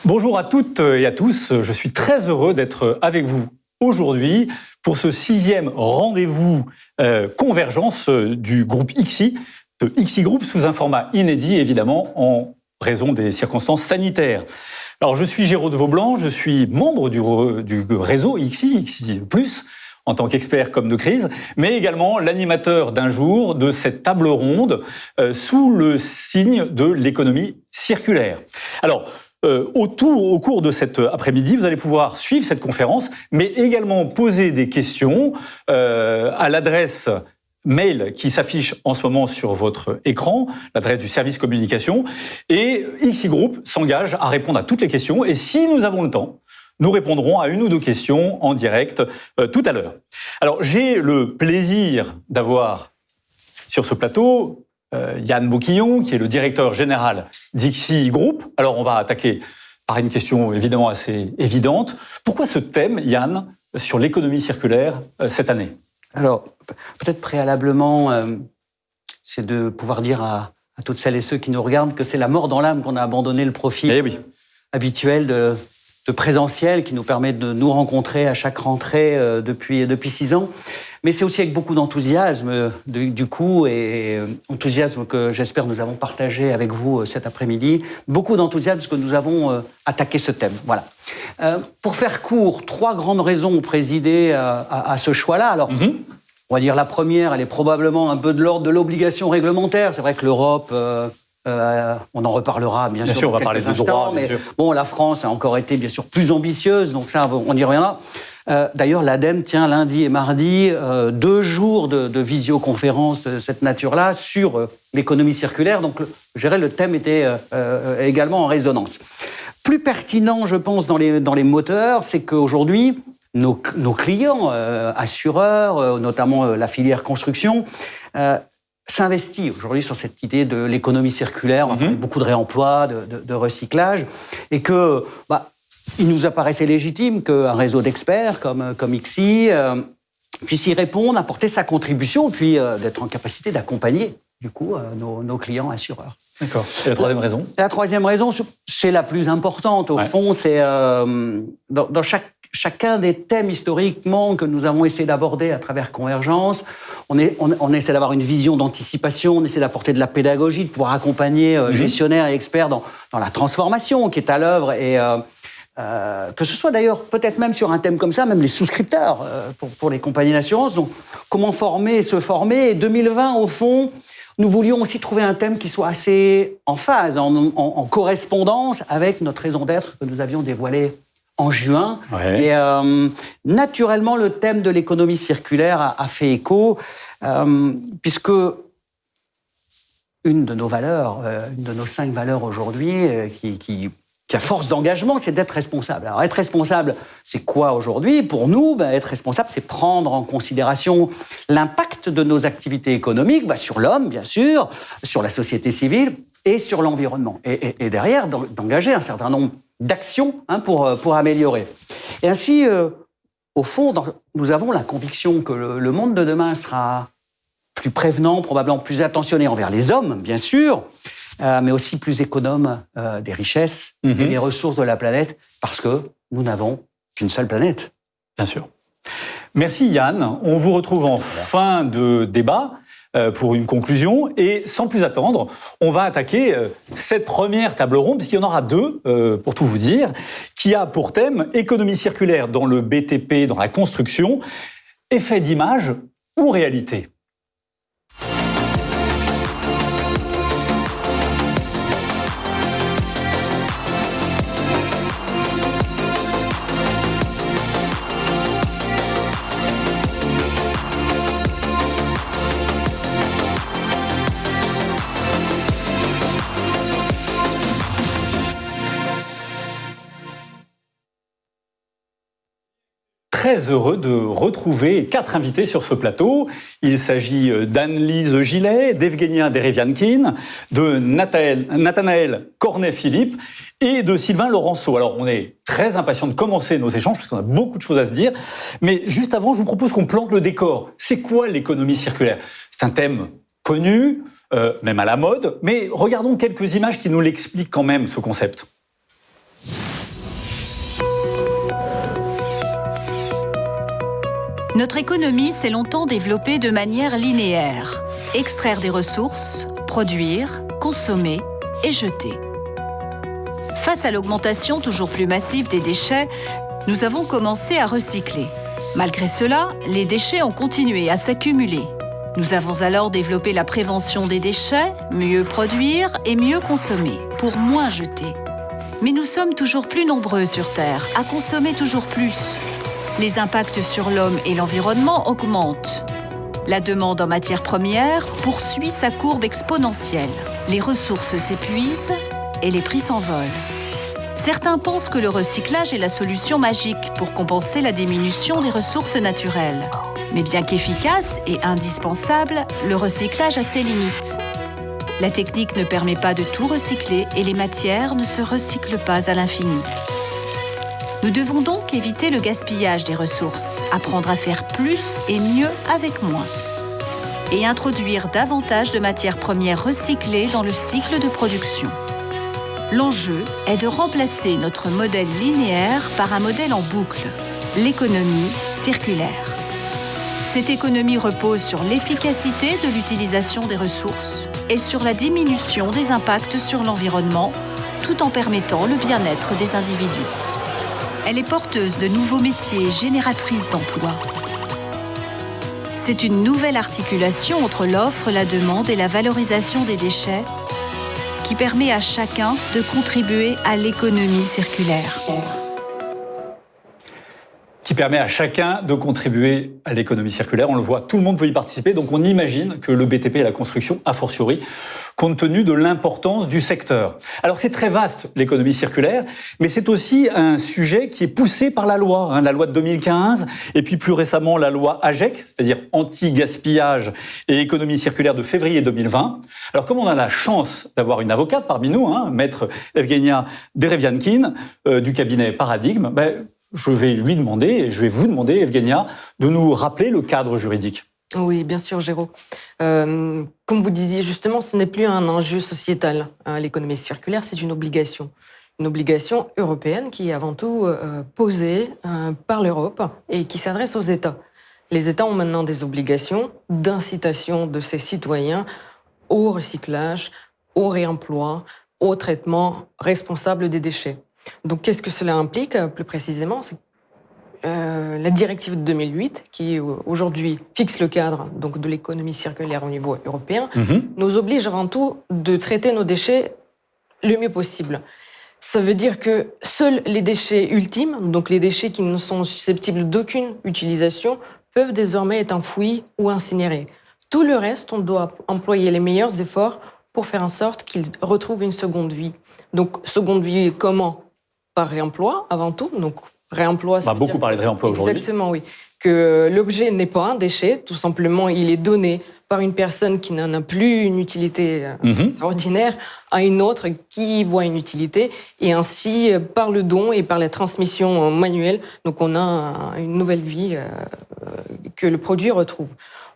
Bonjour à toutes et à tous, je suis très heureux d'être avec vous aujourd'hui pour ce 6e rendez-vous convergence du groupe ICSI, de ICSI Group, sous un format inédit évidemment en raison des circonstances sanitaires. Alors je suis Géraud de Vaublanc, je suis membre du réseau ICSI Plus, en tant qu'expert comme de crise, mais également l'animateur d'un jour de cette table ronde sous le signe de l'économie circulaire. Alors, au cours de cet après-midi, vous allez pouvoir suivre cette conférence, mais également poser des questions à l'adresse mail qui s'affiche en ce moment sur votre écran, l'adresse du service communication, et ICSI Group s'engage à répondre à toutes les questions, et si nous avons le temps, nous répondrons à une ou deux questions en direct tout à l'heure. Alors, j'ai le plaisir d'avoir sur ce plateau Yann Bouquillon, qui est le directeur général d'ICSI Group. Alors, on va attaquer par une question évidemment assez évidente. Pourquoi ce thème, Yann, sur l'économie circulaire cette année ? Alors, peut-être préalablement, c'est de pouvoir dire à toutes celles et ceux qui nous regardent que c'est la mort dans l'âme qu'on a abandonné le profil habituel de présentiel qui nous permet de nous rencontrer à chaque rentrée depuis 6 ans. Mais c'est aussi avec beaucoup d'enthousiasme, du coup, et enthousiasme que j'espère nous avons partagé avec vous cet après-midi, beaucoup d'enthousiasme que nous avons attaqué ce thème. Voilà. Pour faire court, 3 grandes raisons ont présidé à ce choix-là. Alors, on va dire la première, elle est probablement un peu de l'ordre de l'obligation réglementaire. C'est vrai que l'Europe... on en reparlera bien sûr on va parler de droit, mais bon, la France a encore été bien sûr plus ambitieuse, donc ça on y reviendra. D'ailleurs, l'ADEME tient lundi et mardi 2 jours de visioconférence de cette nature-là sur l'économie circulaire, donc je dirais le thème était également en résonance. Plus pertinent, je pense, dans les moteurs, c'est qu'aujourd'hui, nos clients, assureurs, notamment la filière construction, s'investit aujourd'hui sur cette idée de l'économie circulaire, beaucoup de réemploi, de recyclage, et que il nous apparaissait légitime qu'un réseau d'experts comme ICSI puisse y répondre, apporter sa contribution, puis d'être en capacité d'accompagner du coup nos clients assureurs. D'accord. Et la troisième raison ? La troisième raison, c'est la plus importante. Au fond, c'est dans chacun des thèmes historiquement que nous avons essayé d'aborder à travers Convergence, on essaie d'avoir une vision d'anticipation, on essaie d'apporter de la pédagogie, de pouvoir accompagner gestionnaires et experts dans la transformation qui est à l'œuvre et que ce soit d'ailleurs peut-être même sur un thème comme ça, même les souscripteurs pour les compagnies d'assurance. Donc, comment former et se former. Et 2020, au fond, nous voulions aussi trouver un thème qui soit assez en phase, en correspondance avec notre raison d'être que nous avions dévoilée en juin. Ouais. Et naturellement, le thème de l'économie circulaire a fait écho, puisque une de nos valeurs, une de nos 5 valeurs aujourd'hui, qui a force d'engagement, c'est d'être responsable. Alors, être responsable, c'est quoi aujourd'hui ? Pour nous, être responsable, c'est prendre en considération l'impact de nos activités économiques sur l'homme, bien sûr, sur la société civile et sur l'environnement. Et derrière, d'engager un certain nombre d'actions pour améliorer. Et ainsi, au fond, nous avons la conviction que le monde de demain sera plus prévenant, probablement plus attentionné envers les hommes, bien sûr, mais aussi plus économe des richesses et des ressources de la planète, parce que nous n'avons qu'une seule planète. Bien sûr. Merci Yann. On vous retrouve en fin de débat pour une conclusion. Et sans plus attendre, on va attaquer cette première table ronde, puisqu'il y en aura 2, pour tout vous dire, qui a pour thème économie circulaire dans le BTP, dans la construction, effet d'image ou réalité ? Très heureux de retrouver 4 invités sur ce plateau. Il s'agit d'Anne-Lise Gillet, d'Evgenia Dereviankin, de Nathanaël Cornet-Philippe et de Sylvain Laurenceau. Alors, on est très impatients de commencer nos échanges parce qu'on a beaucoup de choses à se dire. Mais juste avant, je vous propose qu'on plante le décor. C'est quoi l'économie circulaire ? C'est un thème connu, même à la mode. Mais regardons quelques images qui nous l'expliquent quand même, ce concept. Notre économie s'est longtemps développée de manière linéaire. Extraire des ressources, produire, consommer et jeter. Face à l'augmentation toujours plus massive des déchets, nous avons commencé à recycler. Malgré cela, les déchets ont continué à s'accumuler. Nous avons alors développé la prévention des déchets, mieux produire et mieux consommer, pour moins jeter. Mais nous sommes toujours plus nombreux sur Terre, à consommer toujours plus. Les impacts sur l'homme et l'environnement augmentent. La demande en matières premières poursuit sa courbe exponentielle. Les ressources s'épuisent et les prix s'envolent. Certains pensent que le recyclage est la solution magique pour compenser la diminution des ressources naturelles. Mais bien qu'efficace et indispensable, le recyclage a ses limites. La technique ne permet pas de tout recycler et les matières ne se recyclent pas à l'infini. Nous devons donc éviter le gaspillage des ressources, apprendre à faire plus et mieux avec moins, et introduire davantage de matières premières recyclées dans le cycle de production. L'enjeu est de remplacer notre modèle linéaire par un modèle en boucle, l'économie circulaire. Cette économie repose sur l'efficacité de l'utilisation des ressources et sur la diminution des impacts sur l'environnement, tout en permettant le bien-être des individus. Elle est porteuse de nouveaux métiers, génératrice d'emplois. C'est une nouvelle articulation entre l'offre, la demande et la valorisation des déchets qui permet à chacun de contribuer à l'économie circulaire. Qui permet à chacun de contribuer à l'économie circulaire. On le voit, tout le monde peut y participer, donc on imagine que le BTP et la construction, a fortiori, compte tenu de l'importance du secteur. Alors c'est très vaste, l'économie circulaire, mais c'est aussi un sujet qui est poussé par la loi, la loi de 2015, et puis plus récemment la loi AGEC, c'est-à-dire anti-gaspillage et économie circulaire de février 2020. Alors comme on a la chance d'avoir une avocate parmi nous, maître Evgenia Dereviankine, du cabinet Paradigme, je vais lui demander, et je vais vous demander, Evgenia, de nous rappeler le cadre juridique. Oui, bien sûr, Géraud. Comme vous disiez justement, ce n'est plus un enjeu sociétal. L'économie circulaire, c'est une obligation. Une obligation européenne qui est avant tout posée par l'Europe et qui s'adresse aux États. Les États ont maintenant des obligations d'incitation de ses citoyens au recyclage, au réemploi, au traitement responsable des déchets. Donc, qu'est-ce que cela implique plus précisément? C'est la directive de 2008, qui aujourd'hui fixe le cadre donc, de l'économie circulaire au niveau européen, nous oblige avant tout de traiter nos déchets le mieux possible. Ça veut dire que seuls les déchets ultimes, donc les déchets qui ne sont susceptibles d'aucune utilisation, peuvent désormais être enfouis ou incinérés. Tout le reste, on doit employer les meilleurs efforts pour faire en sorte qu'ils retrouvent une seconde vie. Donc, seconde vie, comment? Par réemploi, avant tout. Donc, réemploi, on va beaucoup parler de réemploi aujourd'hui. Exactement, oui. Que l'objet n'est pas un déchet, tout simplement, il est donné par une personne qui n'en a plus une utilité extraordinaire à une autre qui voit une utilité, et ainsi, par le don et par la transmission manuelle, donc on a une nouvelle vie que le produit retrouve.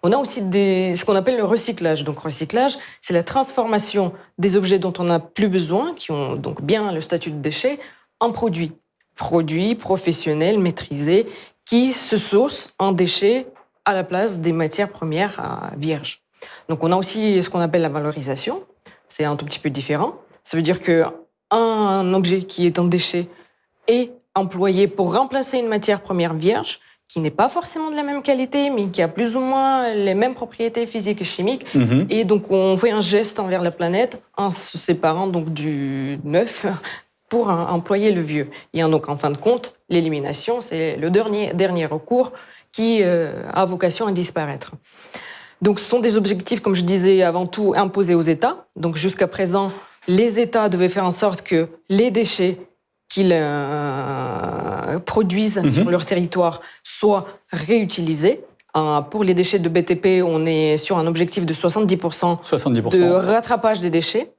On a aussi ce qu'on appelle le recyclage. Donc, recyclage, c'est la transformation des objets dont on n'a plus besoin, qui ont donc bien le statut de déchets, en produits. Produits professionnels, maîtrisés, qui se sourcent en déchets à la place des matières premières vierges. Donc, on a aussi ce qu'on appelle la valorisation. C'est un tout petit peu différent. Ça veut dire qu'un objet qui est un déchet est employé pour remplacer une matière première vierge, qui n'est pas forcément de la même qualité, mais qui a plus ou moins les mêmes propriétés physiques et chimiques. Et donc, on fait un geste envers la planète en se séparant donc du neuf pour employer le vieux. Et donc, en fin de compte, l'élimination, c'est le dernier recours qui a vocation à disparaître. Donc, ce sont des objectifs, comme je disais, avant tout imposés aux États. Donc, jusqu'à présent, les États devaient faire en sorte que les déchets qu'ils produisent sur leur territoire soient réutilisés. Pour les déchets de BTP, on est sur un objectif de 70% de rattrapage des déchets.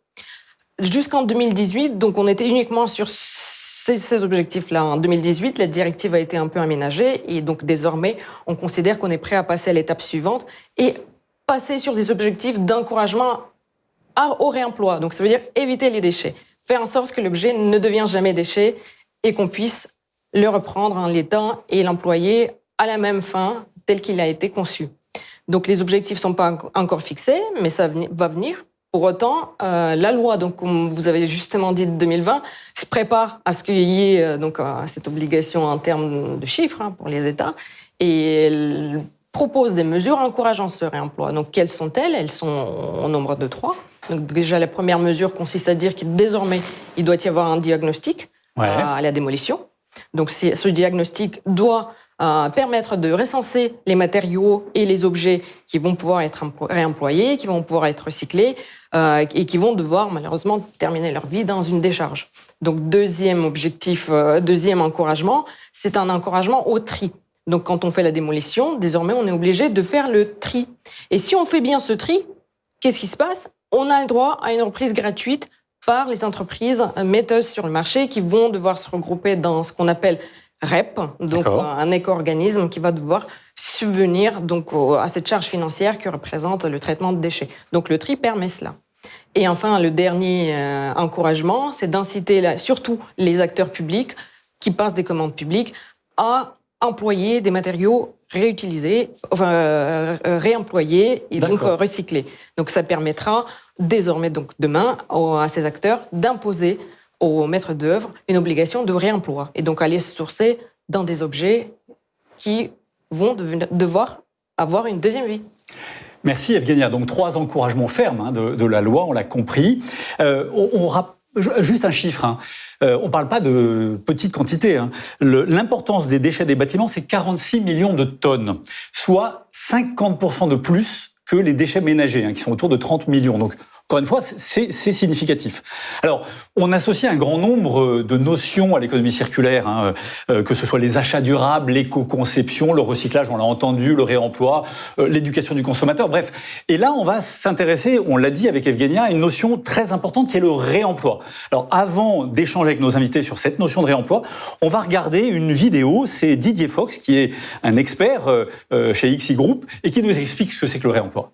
Jusqu'en 2018, donc on était uniquement sur ces objectifs-là. En 2018, la directive a été un peu aménagée et donc désormais, on considère qu'on est prêt à passer à l'étape suivante et passer sur des objectifs d'encouragement au réemploi. Donc ça veut dire éviter les déchets, faire en sorte que l'objet ne devienne jamais déchet et qu'on puisse le reprendre en l'état et l'employer à la même fin tel qu'il a été conçu. Donc les objectifs ne sont pas encore fixés, mais ça va venir. Pour autant, la loi, donc, comme vous avez justement dit, de 2020, se prépare à ce qu'il y ait donc, cette obligation en termes de chiffres pour les États, et elle propose des mesures encourageant ce réemploi. Donc quelles sont-elles ? Elles sont au nombre de 3. Donc déjà, la première mesure consiste à dire que désormais, il doit y avoir un diagnostic à la démolition. Donc ce diagnostic doit permettre de recenser les matériaux et les objets qui vont pouvoir être réemployés, qui vont pouvoir être recyclés et qui vont devoir malheureusement terminer leur vie dans une décharge. Donc deuxième objectif, deuxième encouragement, c'est un encouragement au tri. Donc quand on fait la démolition, désormais on est obligé de faire le tri. Et si on fait bien ce tri, qu'est-ce qui se passe ? On a le droit à une reprise gratuite par les entreprises metteuses sur le marché qui vont devoir se regrouper dans ce qu'on appelle REP, donc un éco-organisme qui va devoir subvenir donc à cette charge financière que représente le traitement de déchets. Donc le tri permet cela. Et enfin, le dernier encouragement, c'est d'inciter surtout les acteurs publics qui passent des commandes publiques à employer des matériaux réutilisés, réemployés et donc recyclés. Donc ça permettra désormais, donc demain, à ces acteurs d'imposer aux maîtres d'œuvre une obligation de réemploi et donc aller se sourcer dans des objets qui vont devoir avoir une deuxième vie. Merci Evgenia. Donc 3 encouragements fermes de la loi, on l'a compris. Juste un chiffre, on ne parle pas de petites quantités. L'importance des déchets des bâtiments, c'est 46 millions de tonnes, soit 50% de plus que les déchets ménagers, qui sont autour de 30 millions. Donc, encore une fois, c'est significatif. Alors, on associe un grand nombre de notions à l'économie circulaire, que ce soit les achats durables, l'éco-conception, le recyclage, on l'a entendu, le réemploi, l'éducation du consommateur, bref. Et là, on va s'intéresser, on l'a dit avec Evgenia, à une notion très importante qui est le réemploi. Alors, avant d'échanger avec nos invités sur cette notion de réemploi, on va regarder une vidéo, c'est Didier Fox, qui est un expert chez XI Group, et qui nous explique ce que c'est que le réemploi.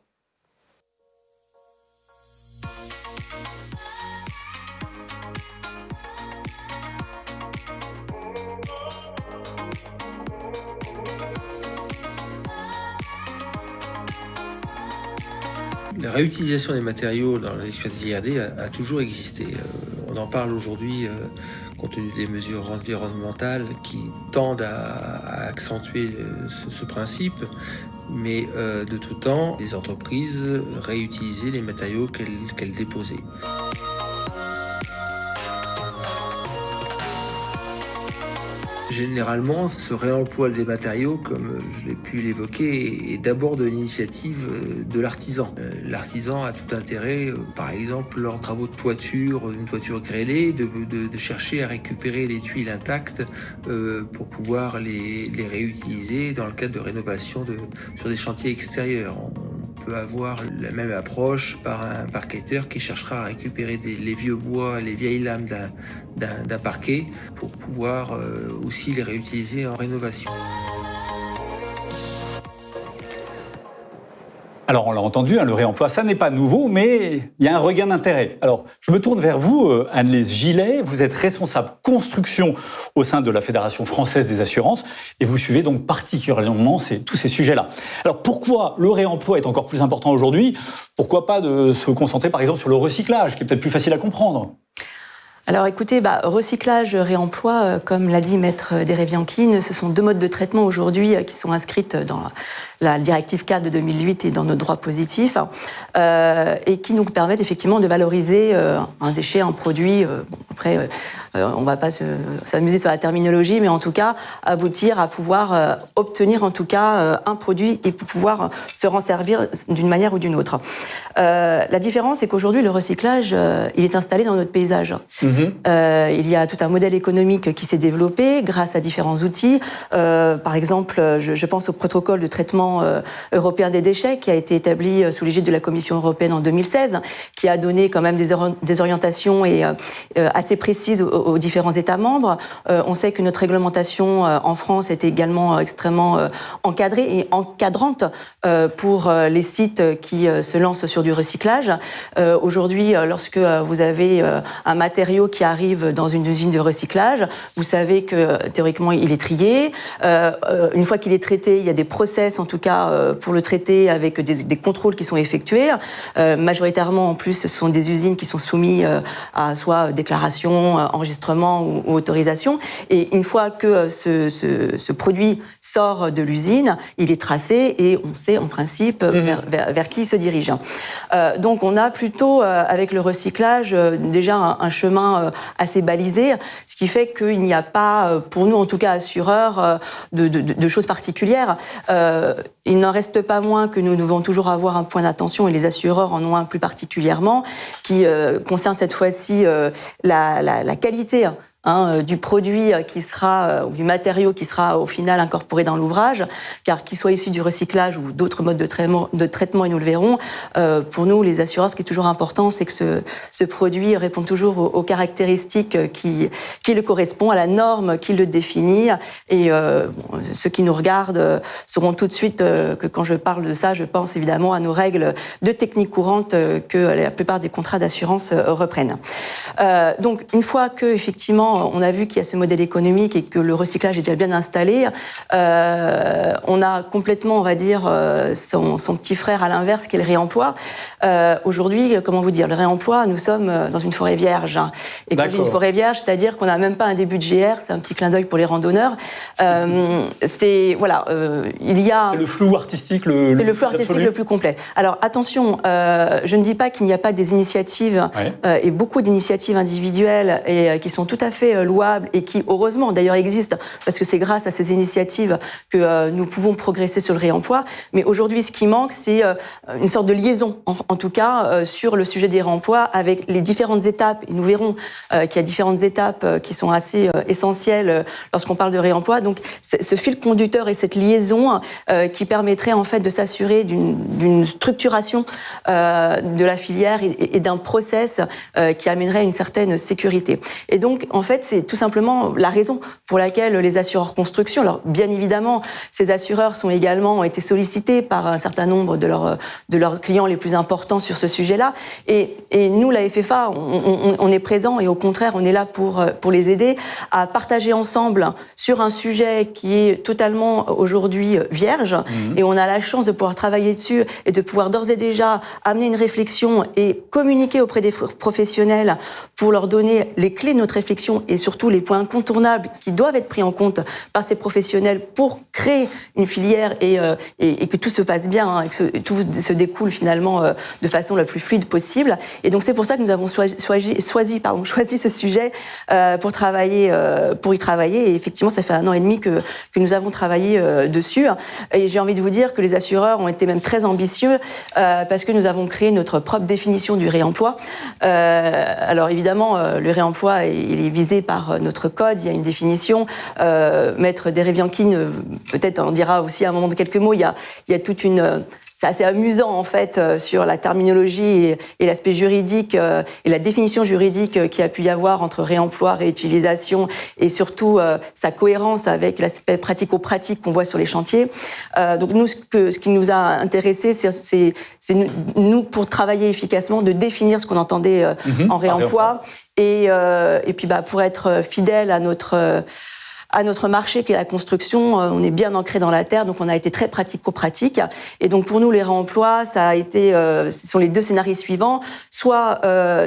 La réutilisation des matériaux dans l'expertise IRD a toujours existé. On en parle aujourd'hui compte tenu des mesures environnementales qui tendent à accentuer ce principe. Mais de tout temps, les entreprises réutilisaient les matériaux qu'elles déposaient. Généralement, ce réemploi des matériaux, comme je l'ai pu l'évoquer, est d'abord de l'initiative de l'artisan. L'artisan a tout intérêt, par exemple, lors de travaux de toiture, une toiture grêlée, de chercher à récupérer les tuiles intactes pour pouvoir les réutiliser dans le cadre de rénovation sur des chantiers extérieurs. On peut avoir la même approche par un parquetteur qui cherchera à récupérer les vieux bois, les vieilles lames d'un parquet pour pouvoir aussi les réutiliser en rénovation. Alors, on l'a entendu, le réemploi, ça n'est pas nouveau, mais il y a un regain d'intérêt. Alors, je me tourne vers vous, Anne-Lise Gillet. Vous êtes responsable construction au sein de la Fédération française des assurances et vous suivez donc particulièrement tous ces sujets-là. Alors, pourquoi le réemploi est encore plus important aujourd'hui ? Pourquoi pas de se concentrer, par exemple, sur le recyclage, qui est peut-être plus facile à comprendre ? Alors écoutez, recyclage, réemploi, comme l'a dit Maître Dereviankine, ce sont 2 modes de traitement aujourd'hui qui sont inscrites dans la directive cadre de 2008 et dans notre droit positif, et qui nous permettent effectivement de valoriser un déchet, un produit. Après, on ne va pas s'amuser sur la terminologie, mais en tout cas, aboutir à pouvoir obtenir en tout cas un produit et pouvoir se resservir d'une manière ou d'une autre. La différence, c'est qu'aujourd'hui, le recyclage, il est installé dans notre paysage. Il y a tout un modèle économique qui s'est développé grâce à différents outils. Par exemple, je pense au protocole de traitement plan européen des déchets qui a été établi sous l'égide de la Commission européenne en 2016, qui a donné quand même des orientations assez précises aux différents États membres. On sait que notre réglementation en France est également extrêmement encadrée et encadrante pour les sites qui se lancent sur du recyclage. Aujourd'hui, lorsque vous avez un matériau qui arrive dans une usine de recyclage, vous savez que théoriquement il est trié. Une fois qu'il est traité, il y a des process en tout cas pour le traiter avec des contrôles qui sont effectués. Majoritairement en plus ce sont des usines qui sont soumises à soit déclaration, enregistrement ou autorisation. Et une fois que ce produit sort de l'usine, il est tracé et on sait en principe vers qui il se dirige. Donc on a plutôt avec le recyclage déjà un chemin assez balisé, ce qui fait qu'il n'y a pas, pour nous en tout cas assureurs, de choses particulières. Il n'en reste pas moins que nous devons toujours avoir un point d'attention, et les assureurs en ont un plus particulièrement, qui concerne cette fois-ci la qualité du produit qui sera, ou du matériau qui sera au final incorporé dans l'ouvrage, car qu'il soit issu du recyclage ou d'autres modes de traitement, et nous le verrons, pour nous, les assureurs, ce qui est toujours important, c'est que ce produit répond toujours aux caractéristiques qui le correspondent, à la norme qui le définit. Et ceux qui nous regardent sauront tout de suite que quand je parle de ça, je pense évidemment à nos règles de technique courante que la plupart des contrats d'assurance reprennent. Donc, une fois que, effectivement, on a vu qu'il y a ce modèle économique et que le recyclage est déjà bien installé, on a complètement, on va dire, son petit frère à l'inverse, qui est le réemploi. Aujourd'hui, comment vous dire, le réemploi, nous sommes dans une forêt vierge. Et quand je dis une forêt vierge, c'est-à-dire qu'on n'a même pas un début de GR, c'est un petit clin d'œil pour les randonneurs. C'est le flou artistique le plus complet. Alors attention, je ne dis pas qu'il n'y a pas des initiatives et beaucoup d'initiatives individuelles et qui sont tout à fait louables et qui, heureusement, d'ailleurs existent, parce que c'est grâce à ces initiatives que nous pouvons progresser sur le réemploi. Mais aujourd'hui, ce qui manque, c'est une sorte de liaison, en tout cas, sur le sujet des réemplois avec les différentes étapes. Et nous verrons qu'il y a différentes étapes qui sont assez essentielles lorsqu'on parle de réemploi. Donc, ce fil conducteur et cette liaison qui permettrait, en fait, de s'assurer d'une structuration de la filière et d'un process qui amènerait une certaine sécurité. Et donc, en fait, c'est tout simplement la raison pour laquelle les assureurs construction, alors bien évidemment, ces assureurs ont été sollicités par un certain nombre de leurs clients les plus importants sur ce sujet-là. Et nous, la FFA, on est présent et au contraire, on est là pour les aider à partager ensemble sur un sujet qui est totalement aujourd'hui vierge. Et on a la chance de pouvoir travailler dessus et de pouvoir d'ores et déjà amener une réflexion et communiquer auprès des professionnels pour leur donner les clés de notre réflexion et surtout les points incontournables qui doivent être pris en compte par ces professionnels pour créer une filière et que tout se passe bien, et que tout se découle finalement de façon la plus fluide possible. Et donc c'est pour ça que nous avons choisi ce sujet pour y travailler. Et effectivement, ça fait 1 an et demi que nous avons travaillé dessus. Et j'ai envie de vous dire que les assureurs ont été même très ambitieux parce que nous avons créé notre propre définition du réemploi. Alors évidemment, le réemploi, il est visé par notre code, il y a une définition. Maître Dereviankine, peut-être en dira aussi à un moment de quelques mots, il y a toute une... C'est assez amusant, en fait, sur la terminologie et l'aspect juridique et la définition juridique qu'il y a pu y avoir entre réemploi, réutilisation et surtout sa cohérence avec l'aspect pratico-pratique qu'on voit sur les chantiers. Donc nous, ce qui nous a intéressés, c'est nous, pour travailler efficacement, de définir ce qu'on entendait en réemploi et puis pour être fidèle à notre marché qui est la construction, on est bien ancré dans la terre, donc on a été très pratico-pratique. Et donc pour nous, les réemplois, ce sont les 2 scénarios suivants. Soit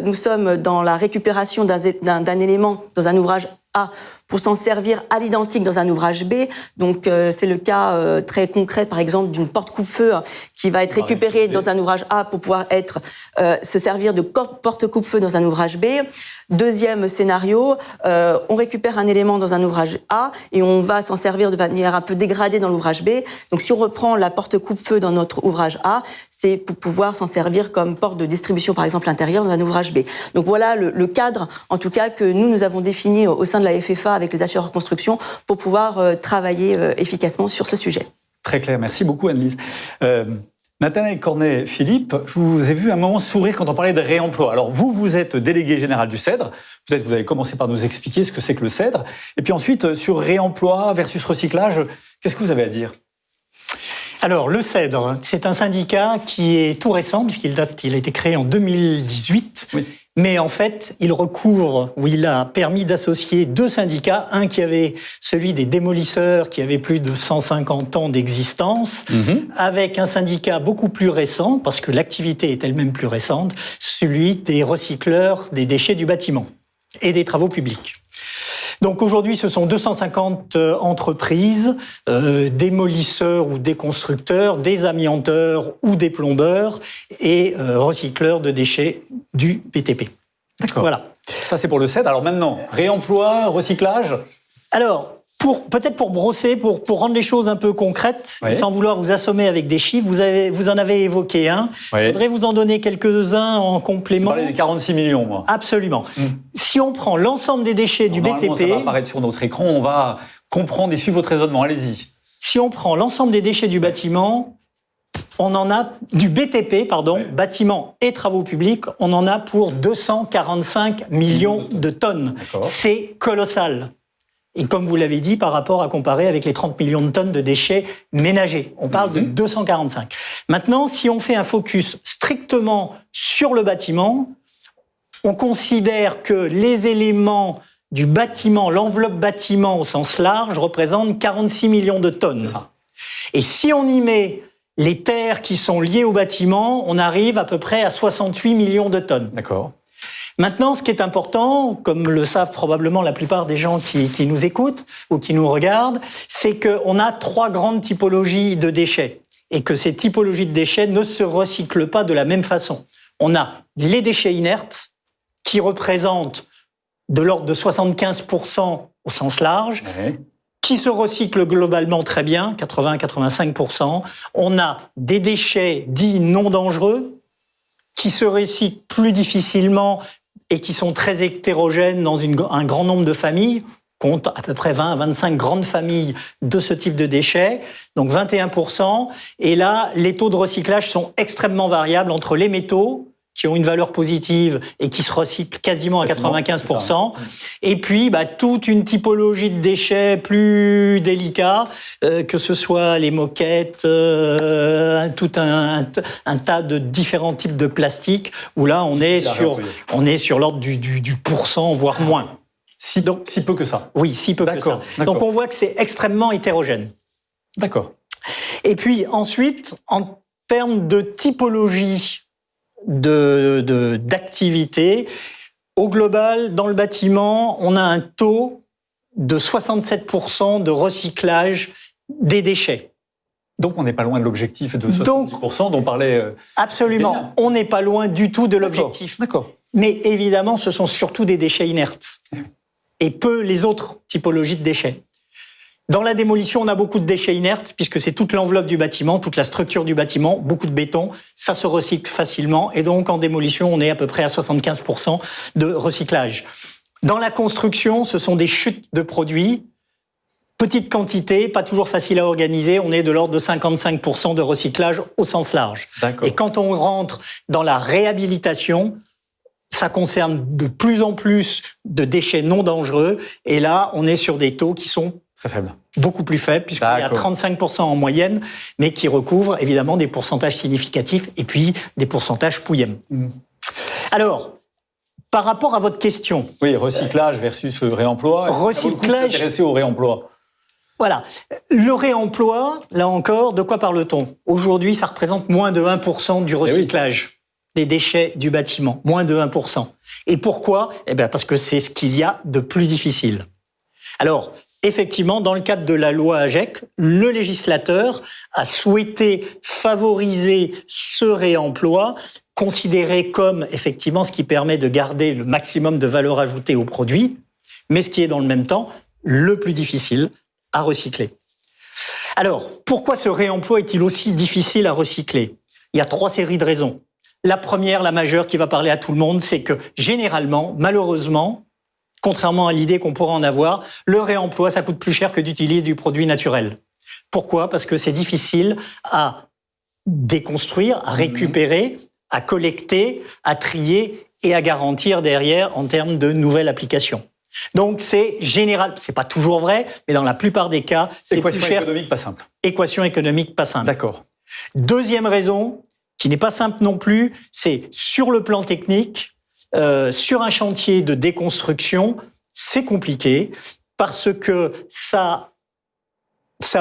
nous sommes dans la récupération d'un élément dans un ouvrage A pour s'en servir à l'identique dans un ouvrage B. Donc c'est le cas très concret, par exemple, d'une porte coupe-feu qui va être récupérée dans un ouvrage A pour pouvoir se servir de porte coupe-feu dans un ouvrage B. Deuxième scénario, on récupère un élément dans un ouvrage A et on va s'en servir de manière un peu dégradée dans l'ouvrage B. Donc si on reprend la porte coupe-feu dans notre ouvrage A, c'est pour pouvoir s'en servir comme porte de distribution, par exemple, intérieure dans un ouvrage B. Donc voilà le cadre, en tout cas, que nous avons défini au sein de la FFA avec les assureurs construction pour pouvoir travailler efficacement sur ce sujet. Très clair, merci beaucoup Annelise. Nathanaël Cornet-Philippe, je vous ai vu un moment sourire quand on parlait de réemploi. Alors vous êtes délégué général du CEDRE, peut-être que vous avez commencé par nous expliquer ce que c'est que le CEDRE, et puis ensuite sur réemploi versus recyclage, qu'est-ce que vous avez à dire ? Alors, le CEDRE, c'est un syndicat qui est tout récent, puisqu'il a été créé en 2018. Oui. Mais en fait, il recouvre, ou il a permis d'associer deux syndicats. Un qui avait celui des démolisseurs, qui avait plus de 150 ans d'existence, avec un syndicat beaucoup plus récent, parce que l'activité est elle-même plus récente, celui des recycleurs des déchets du bâtiment et des travaux publics. Donc aujourd'hui, ce sont 250 entreprises, démolisseurs ou des constructeurs, des amianteurs ou des plombeurs et recycleurs de déchets du BTP. D'accord. Voilà. Ça, c'est pour le CEDRE. Alors maintenant, réemploi, recyclage ? Alors, peut-être pour brosser, pour rendre les choses un peu concrètes, oui. Sans vouloir vous assommer avec des chiffres, vous en avez évoqué un. Oui. Je voudrais vous en donner quelques-uns en complément. Vous parlez des 46 millions, moi. Absolument. Si on prend l'ensemble des déchets du BTP... Ça va apparaître sur notre écran, on va comprendre et suivre votre raisonnement. Allez-y. Si on prend l'ensemble des déchets du bâtiment, on en a, du BTP, pardon, oui. bâtiment et travaux publics, on en a pour 245 millions de tonnes. D'accord. C'est colossal. Et comme vous l'avez dit, par rapport à comparer avec les 30 millions de tonnes de déchets ménagers. On parle de 245. Maintenant, si on fait un focus strictement sur le bâtiment, on considère que les éléments du bâtiment, l'enveloppe bâtiment au sens large, représentent 46 millions de tonnes. Et si on y met les terres qui sont liées au bâtiment, on arrive à peu près à 68 millions de tonnes. D'accord. Maintenant, ce qui est important, comme le savent probablement la plupart des gens qui nous écoutent ou qui nous regardent, c'est qu'on a 3 grandes typologies de déchets et que ces typologies de déchets ne se recyclent pas de la même façon. On a les déchets inertes qui représentent de l'ordre de 75% au sens large, Oui. qui se recyclent globalement très bien, 80-85%. On a des déchets dits non dangereux qui se recyclent plus difficilement et qui sont très hétérogènes dans un grand nombre de familles. Compte à peu près 20 à 25 grandes familles de ce type de déchets, donc 21%. Et là, les taux de recyclage sont extrêmement variables entre les métaux, qui ont une valeur positive et qui se recyclent quasiment à 95%. Et puis, toute une typologie de déchets plus délicats, que ce soit les moquettes, tout un tas de différents types de plastiques, où là, on est sur l'ordre du pourcent, voire moins. Si peu que ça. Oui, si peu que ça. Donc, on voit que c'est extrêmement hétérogène. D'accord. Et puis, ensuite, en termes de typologie d'activité. Au global, dans le bâtiment, on a un taux de 67% de recyclage des déchets. Donc on n'est pas loin de l'objectif de 70% dont parlait... Absolument, on n'est pas loin du tout de l'objectif. D'accord. Mais évidemment, ce sont surtout des déchets inertes. Et peu les autres typologies de déchets. Dans la démolition, on a beaucoup de déchets inertes, puisque c'est toute l'enveloppe du bâtiment, toute la structure du bâtiment, beaucoup de béton, ça se recycle facilement, et donc en démolition, on est à peu près à 75% de recyclage. Dans la construction, ce sont des chutes de produits, petite quantité, pas toujours facile à organiser, on est de l'ordre de 55% de recyclage au sens large. D'accord. Et quand on rentre dans la réhabilitation, ça concerne de plus en plus de déchets non dangereux, et là, on est sur des taux qui sont très faible. Beaucoup plus faible, puisqu'il y a 35% en moyenne, mais qui recouvre évidemment des pourcentages significatifs et puis des pourcentages pouillèmes. Alors, par rapport à votre question... Oui, recyclage versus réemploi. Recyclage... S'intéresser au réemploi. Voilà. Le réemploi, là encore, de quoi parle-t-on ? Aujourd'hui, ça représente moins de 1% du recyclage des déchets du bâtiment. Moins de 1%. Et pourquoi ? Parce que c'est ce qu'il y a de plus difficile. Alors... Effectivement, dans le cadre de la loi AGEC, le législateur a souhaité favoriser ce réemploi, considéré comme effectivement ce qui permet de garder le maximum de valeur ajoutée au produit, mais ce qui est dans le même temps le plus difficile à recycler. Alors, pourquoi ce réemploi est-il aussi difficile à recycler ? Il y a 3 séries de raisons. La première, la majeure, qui va parler à tout le monde, c'est que généralement, malheureusement, contrairement à l'idée qu'on pourrait en avoir, le réemploi, ça coûte plus cher que d'utiliser du produit naturel. Pourquoi ? Parce que c'est difficile à déconstruire, à récupérer, à collecter, à trier et à garantir derrière en termes de nouvelles applications. Donc c'est général, c'est pas toujours vrai, mais dans la plupart des cas, c'est plus cher. Équation économique pas simple. Équation économique pas simple. D'accord. Deuxième raison, qui n'est pas simple non plus, c'est sur le plan technique, sur un chantier de déconstruction, c'est compliqué parce que ça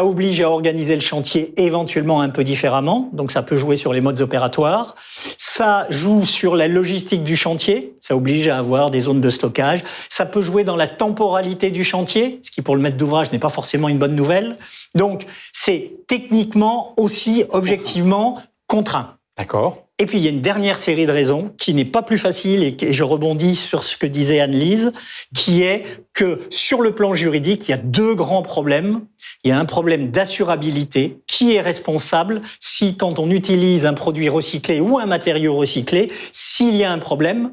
oblige à organiser le chantier éventuellement un peu différemment, donc ça peut jouer sur les modes opératoires. Ça joue sur la logistique du chantier, ça oblige à avoir des zones de stockage. Ça peut jouer dans la temporalité du chantier, ce qui pour le maître d'ouvrage n'est pas forcément une bonne nouvelle. Donc c'est techniquement aussi objectivement contraint. D'accord. Et puis il y a une dernière série de raisons qui n'est pas plus facile et je rebondis sur ce que disait Anne-Lise, qui est que sur le plan juridique, il y a deux grands problèmes. Il y a un problème d'assurabilité. Qui est responsable si quand on utilise un produit recyclé ou un matériau recyclé, s'il y a un problème,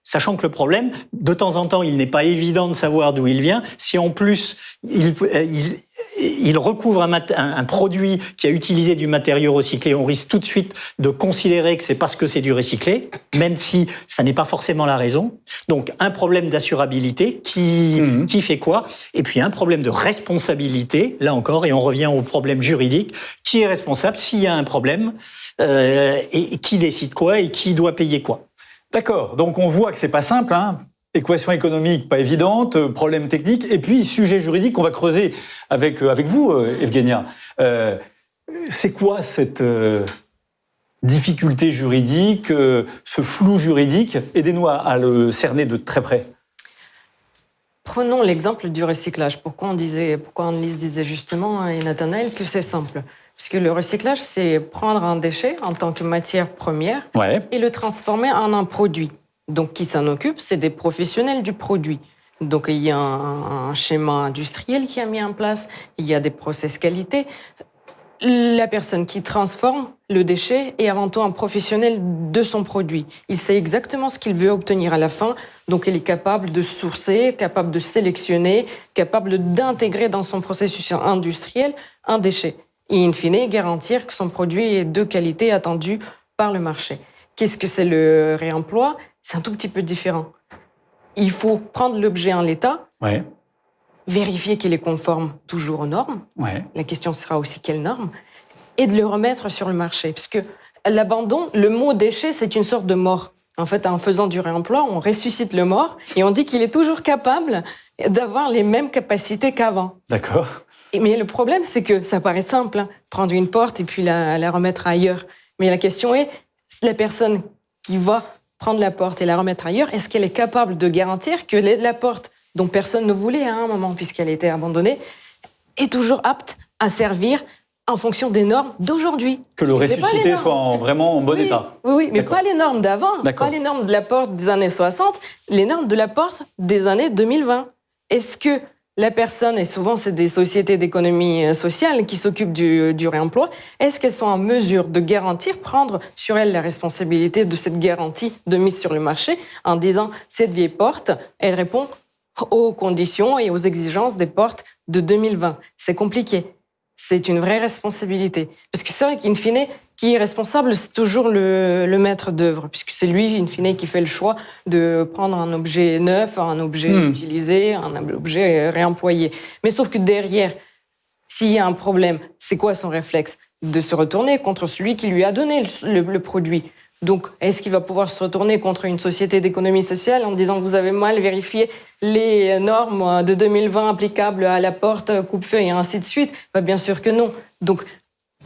sachant que le problème, de temps en temps, il n'est pas évident de savoir d'où il vient. Si en plus, il recouvre un produit qui a utilisé du matériau recyclé, on risque tout de suite de considérer que c'est parce que c'est du recyclé, même si ça n'est pas forcément la raison. Donc, un problème d'assurabilité qui fait quoi ? Et puis, un problème de responsabilité, là encore, et on revient au problème juridique, qui est responsable s'il y a un problème, et qui décide quoi et qui doit payer quoi. D'accord. Donc on voit que c'est pas simple, hein. Équation économique pas évidente, problème technique, et puis sujet juridique qu'on va creuser avec vous, Evgenia. C'est quoi cette difficulté juridique, ce flou juridique ? Aidez-nous à le cerner de très près. Prenons l'exemple du recyclage. Pourquoi Anne-Lise disait justement, et Nathanaël, que c'est simple ? Parce que le recyclage, c'est prendre un déchet en tant que matière première et le transformer en un produit. Donc, qui s'en occupe ? C'est des professionnels du produit. Donc, il y a un schéma industriel qui a mis en place, il y a des process qualité. La personne qui transforme le déchet est avant tout un professionnel de son produit. Il sait exactement ce qu'il veut obtenir à la fin, donc il est capable de sourcer, capable de sélectionner, capable d'intégrer dans son processus industriel un déchet. Et in fine, garantir que son produit est de qualité attendue par le marché. Qu'est-ce que c'est le réemploi ? C'est un tout petit peu différent. Il faut prendre l'objet en l'état, vérifier qu'il est conforme toujours aux normes. La question sera aussi quelles normes ? Et de le remettre sur le marché. Parce que l'abandon, le mot déchet, c'est une sorte de mort. En fait, en faisant du réemploi, on ressuscite le mort et on dit qu'il est toujours capable d'avoir les mêmes capacités qu'avant. D'accord. Mais le problème, c'est que ça paraît simple, hein, prendre une porte et puis la remettre ailleurs. Mais la question est, la personne qui va prendre la porte et la remettre ailleurs, est-ce qu'elle est capable de garantir que la porte, dont personne ne voulait à un moment puisqu'elle a été abandonnée, est toujours apte à servir en fonction des normes d'aujourd'hui ? Que le ressuscité soit vraiment en bon état. Oui, mais pas les normes d'avant, pas les normes de la porte des années 60, les normes de la porte des années 2020. Est-ce que la personne, et souvent c'est des sociétés d'économie sociale qui s'occupent du réemploi, est-ce qu'elles sont en mesure de garantir, prendre sur elles la responsabilité de cette garantie de mise sur le marché en disant cette vieille porte, elle répond aux conditions et aux exigences des portes de 2020. C'est compliqué. C'est une vraie responsabilité. Parce que c'est vrai qu'in fine, qui est responsable, c'est toujours le maître d'œuvre, puisque c'est lui, in fine, qui fait le choix de prendre un objet neuf, un objet utilisé, un objet réemployé. Mais sauf que derrière, s'il y a un problème, c'est quoi son réflexe ? De se retourner contre celui qui lui a donné le produit. Donc, est-ce qu'il va pouvoir se retourner contre une société d'économie sociale en disant que vous avez mal vérifié les normes de 2020 applicables à la porte, coupe-feu et ainsi de suite ? Bien sûr que non. Donc,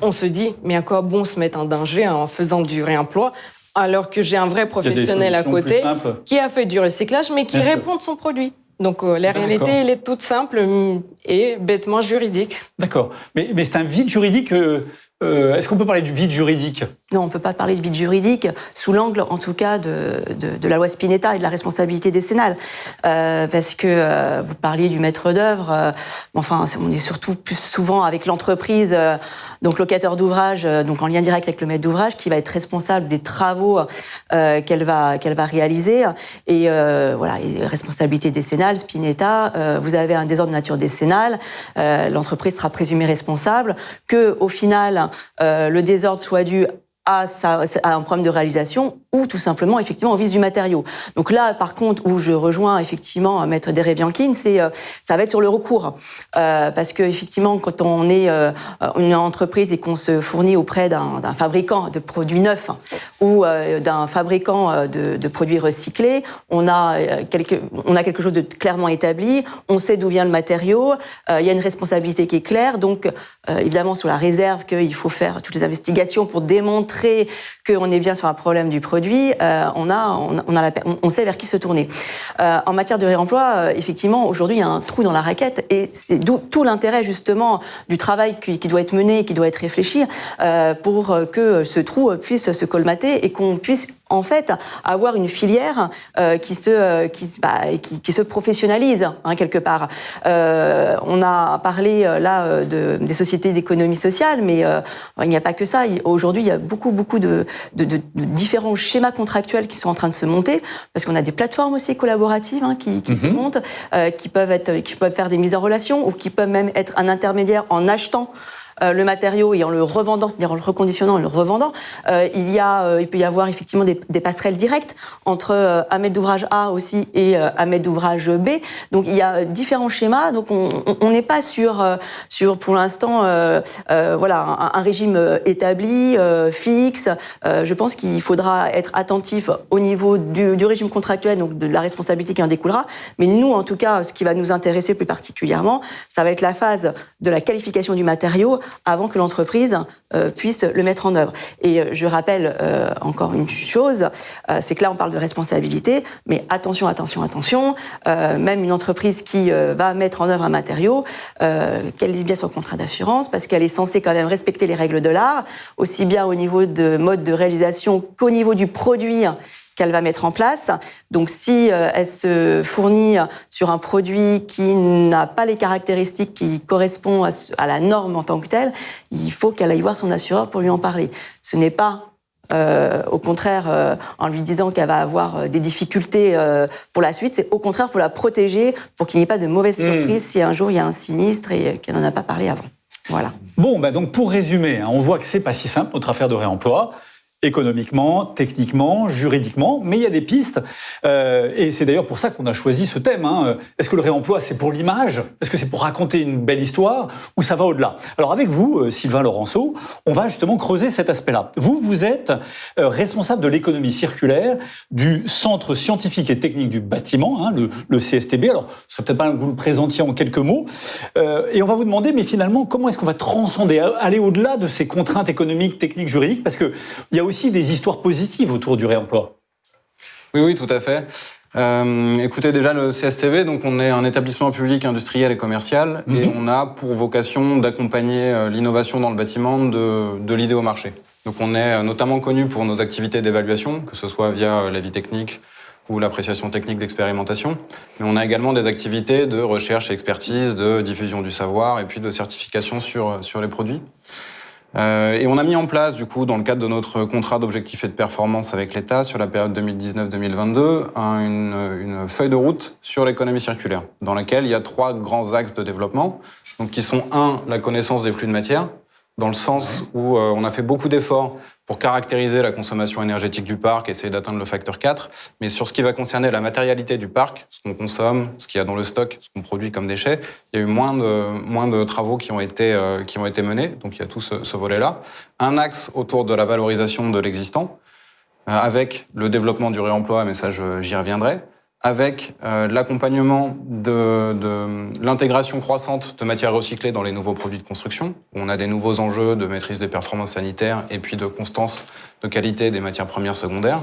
on se dit, mais à quoi bon se mettre en danger en faisant du réemploi alors que j'ai un vrai professionnel à côté qui a fait du recyclage mais qui répond de son produit. Donc, la réalité, elle est toute simple et bêtement juridique. D'accord. Mais c'est un vide juridique... est-ce qu'on peut parler du vide juridique ? Non, on ne peut pas parler de vide juridique sous l'angle, en tout cas, de la loi Spinetta et de la responsabilité décennale. Parce que vous parliez du maître d'œuvre. On est surtout plus souvent avec l'entreprise donc locataire d'ouvrage, donc en lien direct avec le maître d'ouvrage, qui va être responsable des travaux qu'elle va réaliser. Et voilà, et responsabilité décennale, Spinetta, vous avez un désordre de nature décennale, l'entreprise sera présumée responsable, que au final le désordre soit dû à un problème de réalisation ou tout simplement effectivement au vice du matériau. Donc là, par contre, où je rejoins effectivement Maître Dereviankine, ça va être sur le recours, parce que effectivement, quand on est une entreprise et qu'on se fournit auprès d'un fabricant de produits neufs ou d'un fabricant de produits recyclés, on a quelque chose de clairement établi, on sait d'où vient le matériau, il y a une responsabilité qui est claire, donc évidemment sur la réserve qu'il faut faire toutes les investigations pour démontrer qu'on est bien sur un problème du produit, on sait vers qui se tourner. En matière de réemploi, effectivement, aujourd'hui, il y a un trou dans la raquette et c'est tout l'intérêt, justement, du travail qui doit être mené, qui doit être réfléchi pour que ce trou puisse se colmater et qu'on puisse en fait avoir une filière qui se professionnalise quelque part. On a parlé là des sociétés d'économie sociale, mais il n'y a pas que ça. Aujourd'hui, il y a beaucoup de différents schémas contractuels qui sont en train de se monter, parce qu'on a des plateformes aussi collaboratives qui se montent, qui peuvent faire des mises en relation ou qui peuvent même être un intermédiaire en achetant le matériau et en le revendant, c'est-à-dire en le reconditionnant et le revendant. Il peut y avoir effectivement des passerelles directes entre un maître d'ouvrage A aussi et un maître d'ouvrage B. Donc il y a différents schémas. Donc on n'est pas sur pour l'instant un régime établi, fixe. Je pense qu'il faudra être attentif au niveau du régime contractuel, donc de la responsabilité qui en découlera. Mais nous, en tout cas, ce qui va nous intéresser plus particulièrement, ça va être la phase de la qualification du matériau avant que l'entreprise puisse le mettre en œuvre. Et je rappelle encore une chose, c'est que là on parle de responsabilité, mais attention, même une entreprise qui va mettre en œuvre un matériau, qu'elle lise bien son contrat d'assurance, parce qu'elle est censée quand même respecter les règles de l'art, aussi bien au niveau de mode de réalisation qu'au niveau du produit qu'elle va mettre en place. Donc si elle se fournit sur un produit qui n'a pas les caractéristiques qui correspondent à la norme en tant que telle, il faut qu'elle aille voir son assureur pour lui en parler. Ce n'est pas au contraire en lui disant qu'elle va avoir des difficultés pour la suite, c'est au contraire pour la protéger, pour qu'il n'y ait pas de mauvaises surprises si un jour il y a un sinistre et qu'elle n'en a pas parlé avant. Voilà. Bon, donc pour résumer, on voit que c'est pas si simple notre affaire de réemploi. Économiquement, techniquement, juridiquement, mais il y a des pistes. Et c'est d'ailleurs pour ça qu'on a choisi ce thème. Est-ce que le réemploi, c'est pour l'image ? Est-ce que c'est pour raconter une belle histoire ? Ou ça va au-delà ? Alors avec vous, Sylvain Laurenceau, on va justement creuser cet aspect-là. Vous êtes responsable de l'économie circulaire du Centre scientifique et technique du bâtiment, le CSTB. Alors, ce serait peut-être pas que vous le présentiez en quelques mots. Et on va vous demander, mais finalement, comment est-ce qu'on va transcender, aller au-delà de ces contraintes économiques, techniques, juridiques ? Parce qu'il y a aussi des histoires positives autour du réemploi. Oui, tout à fait. Écoutez, déjà, le CSTB, donc on est un établissement public industriel et commercial, et on a pour vocation d'accompagner l'innovation dans le bâtiment de l'idée au marché. Donc on est notamment connu pour nos activités d'évaluation, que ce soit via l'avis technique ou l'appréciation technique d'expérimentation. Mais on a également des activités de recherche et expertise, de diffusion du savoir, et puis de certification sur les produits. Et on a mis en place, du coup, dans le cadre de notre contrat d'objectifs et de performance avec l'État sur la période 2019-2022, une feuille de route sur l'économie circulaire, dans laquelle il y a 3 grands axes de développement, donc qui sont la connaissance des flux de matière, dans le sens où on a fait beaucoup d'efforts pour caractériser la consommation énergétique du parc, essayer d'atteindre le facteur 4, mais sur ce qui va concerner la matérialité du parc, ce qu'on consomme, ce qu'il y a dans le stock, ce qu'on produit comme déchets, il y a eu moins de travaux qui ont été menés, donc il y a tout ce volet-là. Un axe autour de la valorisation de l'existant, avec le développement du réemploi, mais ça j'y reviendrai, avec l'accompagnement de l'intégration croissante de matières recyclées dans les nouveaux produits de construction, où on a des nouveaux enjeux de maîtrise des performances sanitaires et puis de constance de qualité des matières premières secondaires,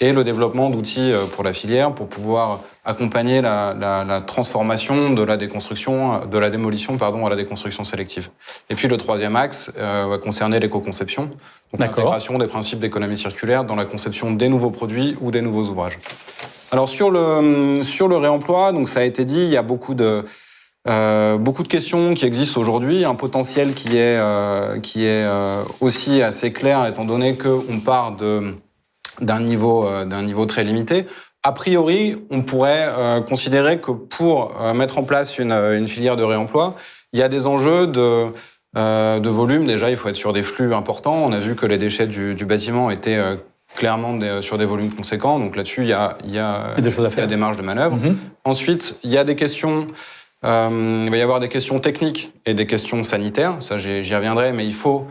et le développement d'outils pour la filière pour pouvoir accompagner la transformation de la démolition à la déconstruction sélective. Et puis le 3e axe va concerner l'éco-conception, donc l'intégration des principes d'économie circulaire dans la conception des nouveaux produits ou des nouveaux ouvrages. Alors sur le réemploi, donc ça a été dit, il y a beaucoup de Beaucoup de questions qui existent aujourd'hui, un potentiel qui est aussi assez clair étant donné qu'on part d'un niveau très limité. A priori, on pourrait considérer que pour mettre en place une filière de réemploi, il y a des enjeux de volume. Déjà, il faut être sur des flux importants. On a vu que les déchets du bâtiment étaient clairement sur des volumes conséquents. Donc là-dessus, il y a des choses à faire. Il y a des marges de manœuvre. Ensuite, il y a des questions. Il va y avoir des questions techniques et des questions sanitaires. Ça, j'y reviendrai. Mais il faut,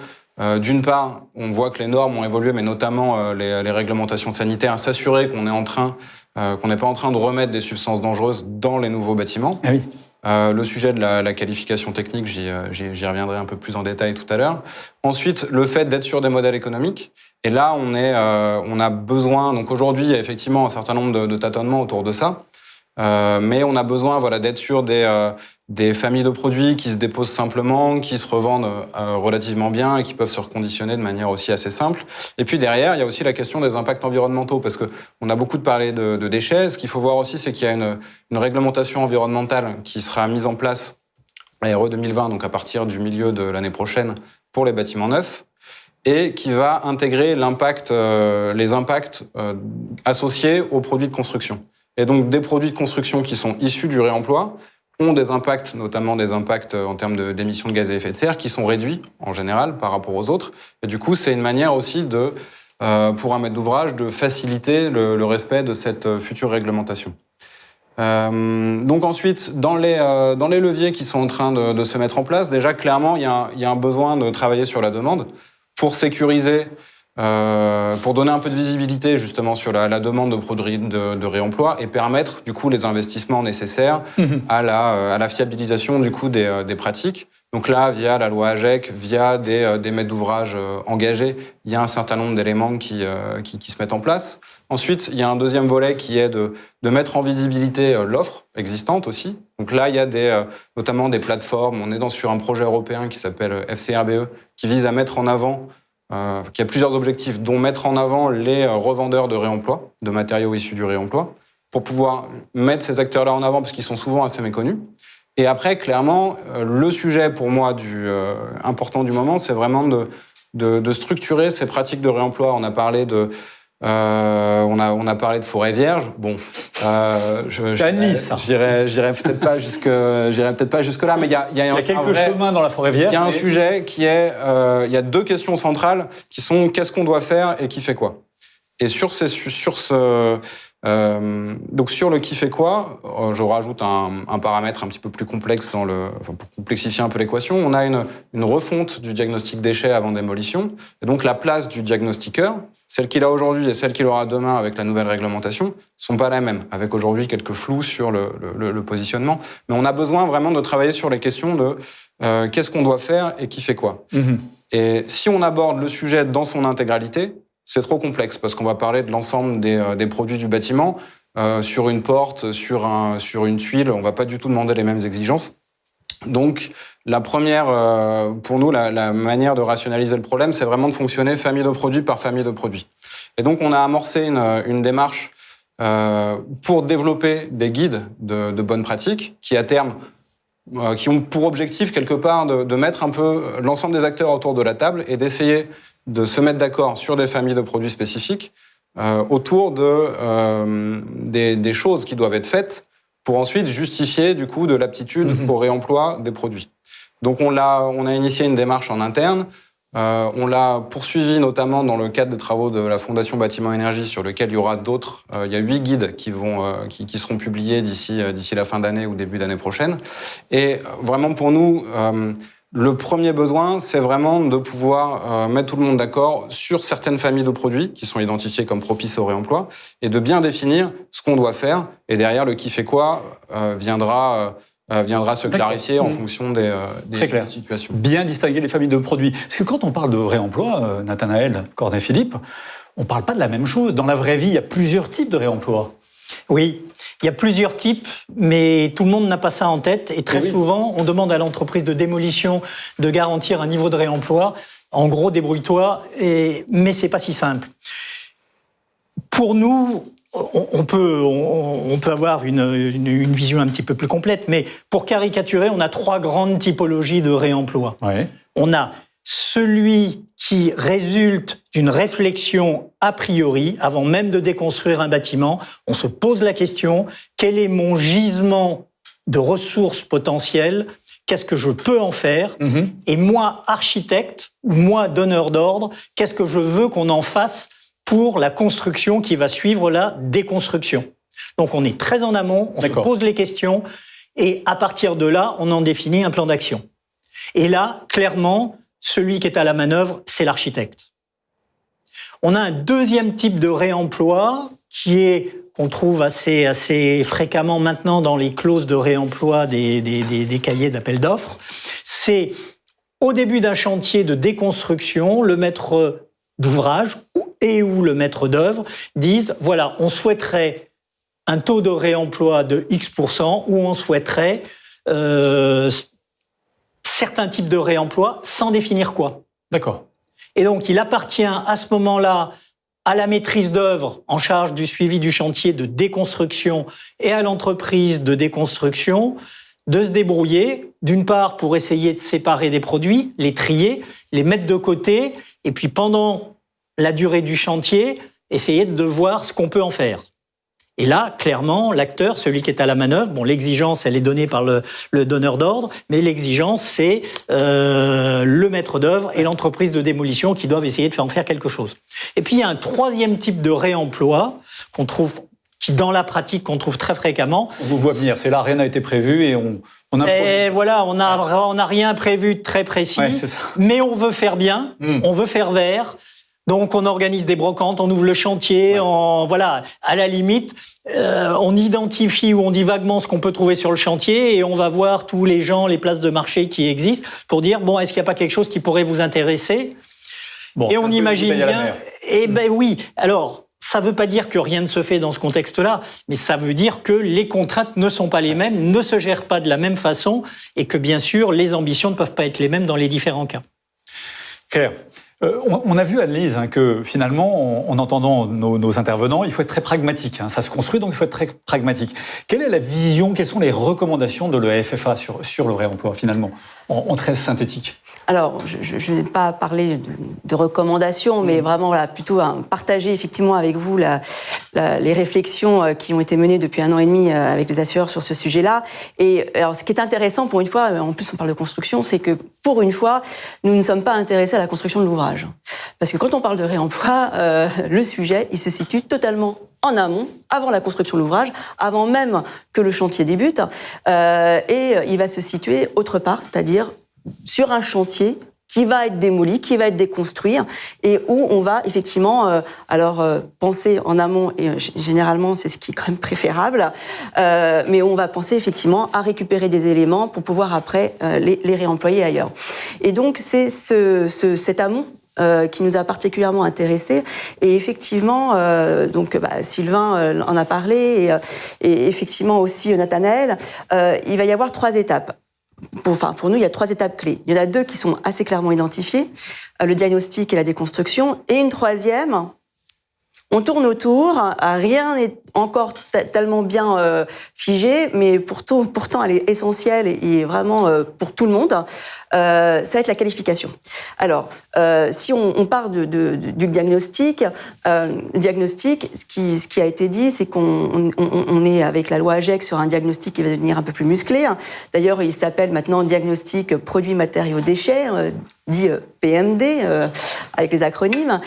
d'une part, on voit que les normes ont évolué, mais notamment les réglementations sanitaires, s'assurer qu'on n'est pas en train de remettre des substances dangereuses dans les nouveaux bâtiments. Ah oui. Le sujet de la qualification technique, j'y reviendrai un peu plus en détail tout à l'heure. Ensuite, le fait d'être sur des modèles économiques. Et là, on a besoin. Donc aujourd'hui, il y a effectivement un certain nombre de tâtonnements autour de ça. Mais on a besoin d'être sur des familles de produits qui se déposent simplement, qui se revendent relativement bien et qui peuvent se reconditionner de manière aussi assez simple. Et puis derrière, il y a aussi la question des impacts environnementaux, parce qu'on a beaucoup parlé de déchets. Ce qu'il faut voir aussi, c'est qu'il y a une réglementation environnementale qui sera mise en place à RE 2020, donc à partir du milieu de l'année prochaine, pour les bâtiments neufs, et qui va intégrer les impacts associés aux produits de construction. Et donc, des produits de construction qui sont issus du réemploi ont des impacts, notamment des impacts en termes d'émissions de gaz à effet de serre, qui sont réduits, en général, par rapport aux autres. Et du coup, c'est une manière aussi pour un maître d'ouvrage, de faciliter le respect de cette future réglementation. Donc ensuite, dans les leviers qui sont en train de se mettre en place, déjà, clairement, il y a un besoin de travailler sur la demande pour sécuriser, pour donner un peu de visibilité justement sur la demande de produits de réemploi et permettre du coup les investissements nécessaires à la fiabilisation du coup des pratiques. Donc là, via la loi AGEC, via des maîtres d'ouvrage engagés, il y a un certain nombre d'éléments qui se mettent en place. Ensuite, il y a un deuxième volet qui est de mettre en visibilité l'offre existante aussi. Donc là, il y a notamment des plateformes. On est sur un projet européen qui s'appelle FCRBE, qui vise à mettre en avant, qui a plusieurs objectifs, dont mettre en avant les revendeurs de réemploi, de matériaux issus du réemploi, pour pouvoir mettre ces acteurs-là en avant, parce qu'ils sont souvent assez méconnus. Et après, clairement, le sujet pour moi important du moment, c'est vraiment de structurer ces pratiques de réemploi. On a parlé on a parlé de forêt vierge. Bon, j'irai peut-être pas jusque là, mais il y a quelques chemins dans la forêt vierge. Il y a un sujet qui est, il y a deux questions centrales qui sont qu'est-ce qu'on doit faire et qui fait quoi. Et donc sur le qui fait quoi, je rajoute un paramètre un petit peu plus complexe pour complexifier un peu l'équation. On a une refonte du diagnostic déchets avant démolition. Et donc la place du diagnostiqueur, celle qu'il a aujourd'hui et celle qu'il aura demain avec la nouvelle réglementation, ne sont pas la même, avec aujourd'hui quelques flous sur le positionnement. Mais on a besoin vraiment de travailler sur les questions de qu'est-ce qu'on doit faire et qui fait quoi. Et si on aborde le sujet dans son intégralité, c'est trop complexe parce qu'on va parler de l'ensemble des produits du bâtiment. Sur une porte, sur une tuile, on ne va pas du tout demander les mêmes exigences. Donc, la première, pour nous, la manière de rationaliser le problème, c'est vraiment de fonctionner famille de produits par famille de produits. Et donc, on a amorcé une démarche pour développer des guides de bonnes pratiques qui, à terme, qui ont pour objectif, quelque part, de mettre un peu l'ensemble des acteurs autour de la table et d'essayer de se mettre d'accord sur des familles de produits spécifiques autour des choses qui doivent être faites pour ensuite justifier du coup de l'aptitude au réemploi des produits. Donc on a initié une démarche en interne, on l'a poursuivi notamment dans le cadre des travaux de la Fondation Bâtiment Énergie sur lequel il y aura d'autres. Il y a 8 guides qui seront publiés d'ici la fin d'année ou début d'année prochaine. Et vraiment pour nous, le premier besoin, c'est vraiment de pouvoir mettre tout le monde d'accord sur certaines familles de produits qui sont identifiées comme propices au réemploi et de bien définir ce qu'on doit faire. Et derrière, le qui fait quoi viendra se clarifier en fonction des situations. Bien distinguer les familles de produits. Parce que quand on parle de réemploi, Nathanaël Cornet-Philippe, on ne parle pas de la même chose. Dans la vraie vie, il y a plusieurs types de réemploi. Oui, il y a plusieurs types, mais tout le monde n'a pas ça en tête. Et très souvent, on demande à l'entreprise de démolition de garantir un niveau de réemploi. En gros, débrouille-toi, mais c'est pas si simple. Pour nous, on peut avoir une vision un petit peu plus complète, mais pour caricaturer, on a 3 grandes typologies de réemploi. Ouais. On a celui qui résulte d'une réflexion a priori, avant même de déconstruire un bâtiment, on se pose la question, quel est mon gisement de ressources potentielles ? Qu'est-ce que je peux en faire ? Et moi, architecte, ou moi, donneur d'ordre, qu'est-ce que je veux qu'on en fasse pour la construction qui va suivre la déconstruction ? Donc on est très en amont, on se pose les questions, et à partir de là, on en définit un plan d'action. Et là, clairement, celui qui est à la manœuvre, c'est l'architecte. On a un deuxième type de réemploi qu'on trouve assez fréquemment maintenant dans les clauses de réemploi des cahiers d'appel d'offres. C'est au début d'un chantier de déconstruction, le maître d'ouvrage ou le maître d'œuvre disent voilà, on souhaiterait un taux de réemploi de X% ou on souhaiterait certains types de réemploi sans définir quoi. D'accord. Et donc, il appartient à ce moment-là à la maîtrise d'œuvre en charge du suivi du chantier de déconstruction et à l'entreprise de déconstruction de se débrouiller, d'une part pour essayer de séparer des produits, les trier, les mettre de côté, et puis pendant la durée du chantier, essayer de voir ce qu'on peut en faire. Et là, clairement, l'acteur, celui qui est à la manœuvre, l'exigence, elle est donnée par le donneur d'ordre, mais l'exigence, c'est le maître d'œuvre et l'entreprise de démolition qui doivent essayer de en faire quelque chose. Et puis, il y a un troisième type de réemploi qui, dans la pratique, qu'on trouve très fréquemment. On vous voit venir, c'est là, rien n'a été prévu et on et voilà, on n'a rien prévu de très précis, mais on veut faire bien, on veut faire vert. Donc, on organise des brocantes, on ouvre le chantier, à la limite, on identifie ou on dit vaguement ce qu'on peut trouver sur le chantier et on va voir tous les gens, les places de marché qui existent pour dire, est-ce qu'il n'y a pas quelque chose qui pourrait vous intéresser ? Et on imagine bien... oui, alors... Ça ne veut pas dire que rien ne se fait dans ce contexte-là, mais ça veut dire que les contraintes ne sont pas les mêmes, ne se gèrent pas de la même façon et que, bien sûr, les ambitions ne peuvent pas être les mêmes dans les différents cas. Claire, on a vu, Anne-Lise, que finalement, en entendant nos intervenants, il faut être très pragmatique. Ça se construit, donc il faut être très pragmatique. Quelle est la vision, quelles sont les recommandations de l'EFFA sur le réemploi, finalement, en très synthétique ? Alors, je n'ai pas parlé de recommandations, mais vraiment, plutôt partager effectivement avec vous les réflexions qui ont été menées depuis 1 an et demi avec les assureurs sur ce sujet-là. Et alors, ce qui est intéressant, pour une fois, en plus on parle de construction, c'est que pour une fois, nous ne sommes pas intéressés à la construction de l'ouvrage. Parce que quand on parle de réemploi, le sujet, il se situe totalement en amont, avant la construction de l'ouvrage, avant même que le chantier débute, et il va se situer autre part, c'est-à-dire sur un chantier qui va être démoli, qui va être déconstruit, et où on va effectivement penser en amont, et généralement c'est ce qui est quand même préférable, mais on va penser effectivement à récupérer des éléments pour pouvoir après les réemployer ailleurs. Et donc c'est cet amont qui nous a particulièrement intéressés. Et effectivement, Sylvain en a parlé, et effectivement aussi Nathanaël, il va y avoir 3 étapes. Pour nous, il y a 3 étapes clés. Il y en a 2 qui sont assez clairement identifiées, le diagnostic et la déconstruction. Et une 3e, on tourne autour, rien n'est encore tellement bien figé, mais pourtant elle est essentielle et vraiment pour tout le monde. Ça va être la qualification. Alors, si on part du diagnostic, ce qui a été dit, c'est qu'on est avec la loi AGEC sur un diagnostic qui va devenir un peu plus musclé. D'ailleurs, il s'appelle maintenant diagnostic produits, matériaux, déchets, dit PMD, avec les acronymes.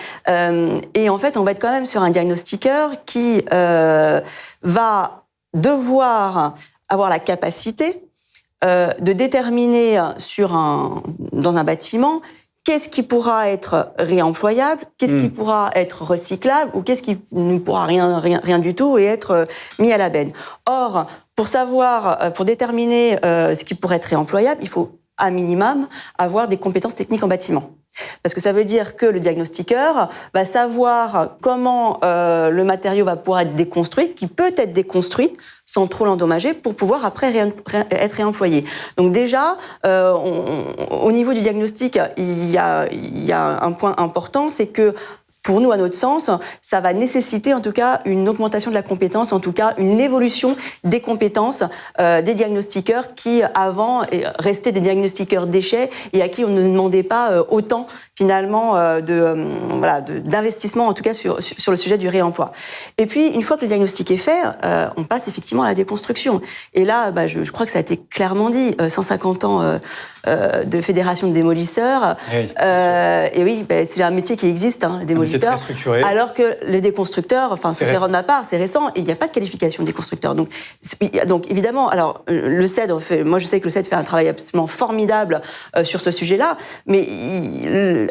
Et en fait, on va être quand même sur un diagnostiqueur qui va devoir avoir la capacité de déterminer dans un bâtiment qu'est-ce qui pourra être réemployable, qu'est-ce qui pourra être recyclable ou qu'est-ce qui ne pourra rien du tout et être mis à la benne. Or, pour déterminer ce qui pourrait être réemployable, il faut à minimum avoir des compétences techniques en bâtiment. Parce que ça veut dire que le diagnostiqueur va savoir comment le matériau va pouvoir être déconstruit, qui peut être déconstruit sans trop l'endommager pour pouvoir après être réemployé. Donc déjà, au niveau du diagnostic, il y a un point important, c'est que pour nous, à notre sens, ça va nécessiter en tout cas une augmentation de la compétence, en tout cas une évolution des compétences des diagnostiqueurs qui avant restaient des diagnostiqueurs déchets et à qui on ne demandait pas autant finalement d'investissement en tout cas sur le sujet du réemploi. Et puis une fois que le diagnostic est fait, on passe effectivement à la déconstruction. Et là, je crois que ça a été clairement dit, 150 ans de fédération de démolisseurs. Et oui, c'est un métier qui existe, hein, les démolisseurs. Alors que les déconstructeurs, enfin, sauf erreur de ma part, c'est récent, et il n'y a pas de qualification des constructeurs. Donc évidemment, alors le CEDRE moi je sais que le CEDRE fait un travail absolument formidable sur ce sujet-là, mais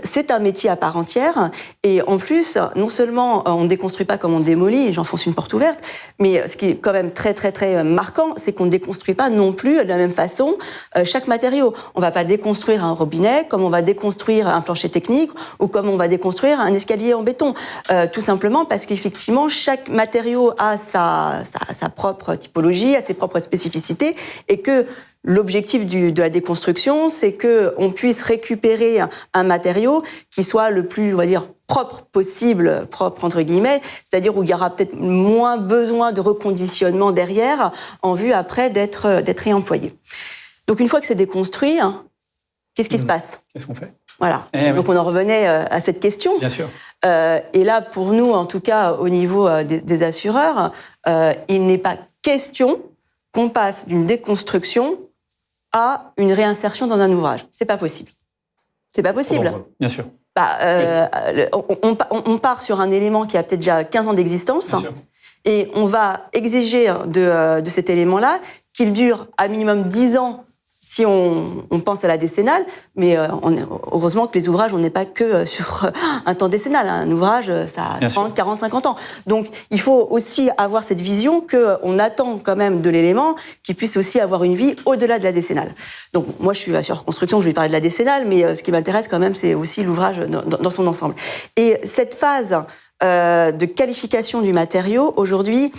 c'est un métier à part entière. Et en plus, non seulement on ne déconstruit pas comme on démolit, et j'enfonce une porte ouverte, mais ce qui est quand même très très très marquant, c'est qu'on ne déconstruit pas non plus de la même façon chaque matériau. On ne va pas déconstruire un robinet comme on va déconstruire un plancher technique ou comme on va déconstruire un escalier en béton. Tout simplement parce qu'effectivement, chaque matériau a sa propre typologie, a ses propres spécificités, et que l'objectif de la déconstruction, c'est qu'on puisse récupérer un matériau qui soit le plus, on va dire, propre possible, propre entre guillemets, c'est-à-dire où il y aura peut-être moins besoin de reconditionnement derrière en vue après d'être réemployé. Donc une fois que c'est déconstruit, qu'est-ce qui se passe ? Qu'est-ce qu'on fait ? Voilà. Donc on en revenait à cette question. Bien sûr. Et là, pour nous, en tout cas au niveau des assureurs, il n'est pas question qu'on passe d'une déconstruction à une réinsertion dans un ouvrage. C'est pas possible. C'est pas possible. Bien sûr. On part sur un élément qui a peut-être déjà 15 ans d'existence et on va exiger de cet élément-là qu'il dure à minimum 10 ans si on pense à la décennale, mais heureusement que les ouvrages, on n'est pas que sur un temps décennal. Un ouvrage, ça a 30, 40, 50 ans. Donc, il faut aussi avoir cette vision qu'on attend quand même de l'élément qui puisse aussi avoir une vie au-delà de la décennale. Donc, moi, je suis assureur construction, je vais parler de la décennale, mais ce qui m'intéresse quand même, c'est aussi l'ouvrage dans son ensemble. Et cette phase de qualification du matériau, aujourd'hui,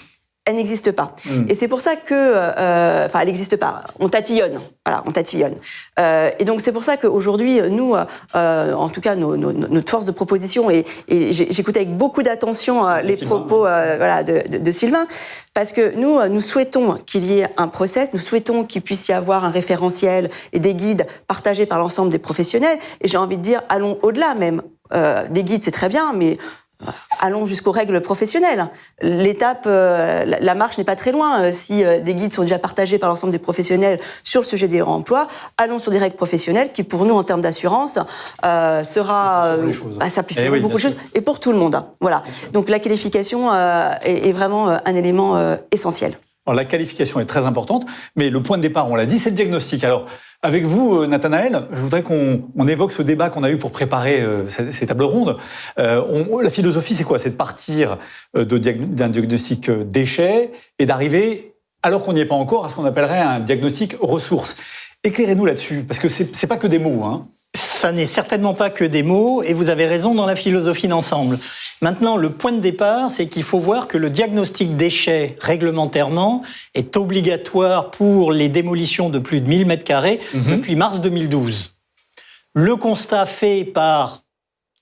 elle n'existe pas. Et c'est pour ça que... elle n'existe pas. On tatillonne. Voilà, on tatillonne. Et donc, c'est pour ça qu'aujourd'hui, nous, en tout cas, notre force de proposition, et j'écoutais avec beaucoup d'attention les propos de Sylvain, parce que nous souhaitons qu'il y ait un process, nous souhaitons qu'il puisse y avoir un référentiel et des guides partagés par l'ensemble des professionnels. Et j'ai envie de dire, allons au-delà même. Des guides, c'est très bien, mais... allons jusqu'aux règles professionnelles. L'étape, la marche n'est pas très loin. Si des guides sont déjà partagés par l'ensemble des professionnels sur le sujet des réemplois, allons sur des règles professionnelles qui, pour nous, en termes d'assurance, simplifieront beaucoup de choses, et pour tout le monde. Voilà. Donc la qualification est vraiment un élément essentiel. Alors, la qualification est très importante, mais le point de départ, on l'a dit, c'est le diagnostic. Alors, avec vous, Nathanaël, je voudrais qu'on évoque ce débat qu'on a eu pour préparer ces tables rondes. La philosophie, c'est quoi ? C'est de partir d'un diagnostic déchet et d'arriver, alors qu'on n'y est pas encore, à ce qu'on appellerait un diagnostic ressources. Éclairez-nous là-dessus, parce que c'est pas que des mots, hein. Ça n'est certainement pas que des mots, et vous avez raison dans la philosophie d'ensemble. Maintenant, le point de départ, c'est qu'il faut voir que le diagnostic déchets, réglementairement, est obligatoire pour les démolitions de plus de 1000 m² depuis mars 2012. Le constat fait par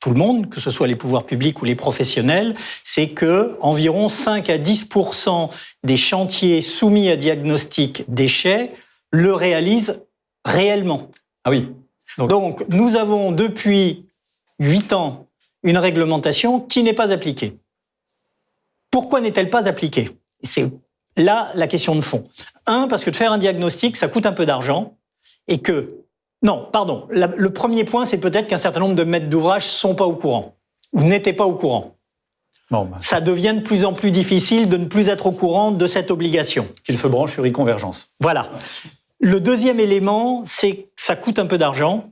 tout le monde, que ce soit les pouvoirs publics ou les professionnels, c'est que environ 5 à 10% des chantiers soumis à diagnostic déchets le réalisent réellement. Ah oui. Donc, nous avons depuis 8 ans une réglementation qui n'est pas appliquée. Pourquoi n'est-elle pas appliquée ? C'est là la question de fond. Parce que de faire un diagnostic, ça coûte un peu d'argent, et que... Non, pardon. Le premier point, c'est peut-être qu'un certain nombre de maîtres d'ouvrage ne sont pas au courant, ou n'étaient pas au courant. Ça devient de plus en plus difficile de ne plus être au courant de cette obligation. Qu'ils se branchent sur e-convergence. Voilà. Le deuxième élément, c'est que ça coûte un peu d'argent,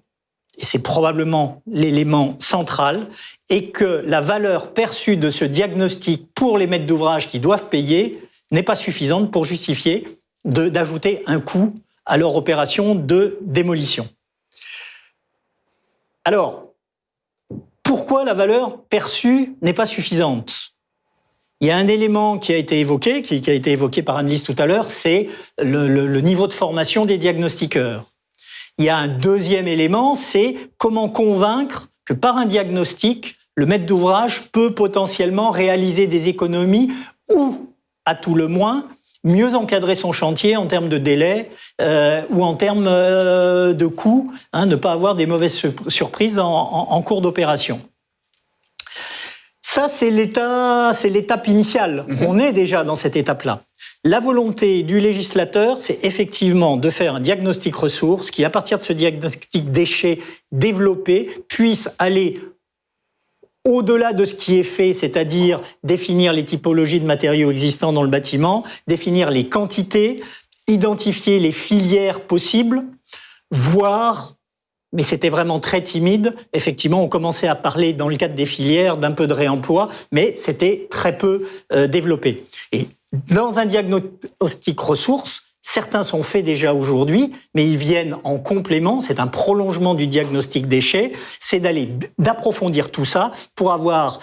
et c'est probablement l'élément central, et que la valeur perçue de ce diagnostic pour les maîtres d'ouvrage qui doivent payer n'est pas suffisante pour justifier d'ajouter un coût à leur opération de démolition. Alors, pourquoi la valeur perçue n'est pas suffisante ? Il y a un élément qui a été évoqué, qui a été évoqué par Anne-Lise tout à l'heure, c'est le niveau de formation des diagnostiqueurs. Il y a un deuxième élément, c'est comment convaincre que par un diagnostic, le maître d'ouvrage peut potentiellement réaliser des économies ou, à tout le moins, mieux encadrer son chantier en termes de délai ou en termes de coûts, ne pas avoir des mauvaises surprises en cours d'opération. Ça, c'est l'étape initiale. On est déjà dans cette étape-là. La volonté du législateur, c'est effectivement de faire un diagnostic ressources qui, à partir de ce diagnostic déchets développé, puisse aller au-delà de ce qui est fait, c'est-à-dire définir les typologies de matériaux existants dans le bâtiment, définir les quantités, identifier les filières possibles, voire, mais c'était vraiment très timide, effectivement, on commençait à parler dans le cadre des filières d'un peu de réemploi, mais c'était très peu développé. Et dans un diagnostic ressources, certains sont faits déjà aujourd'hui, mais ils viennent en complément, c'est un prolongement du diagnostic déchets, c'est d'approfondir tout ça pour avoir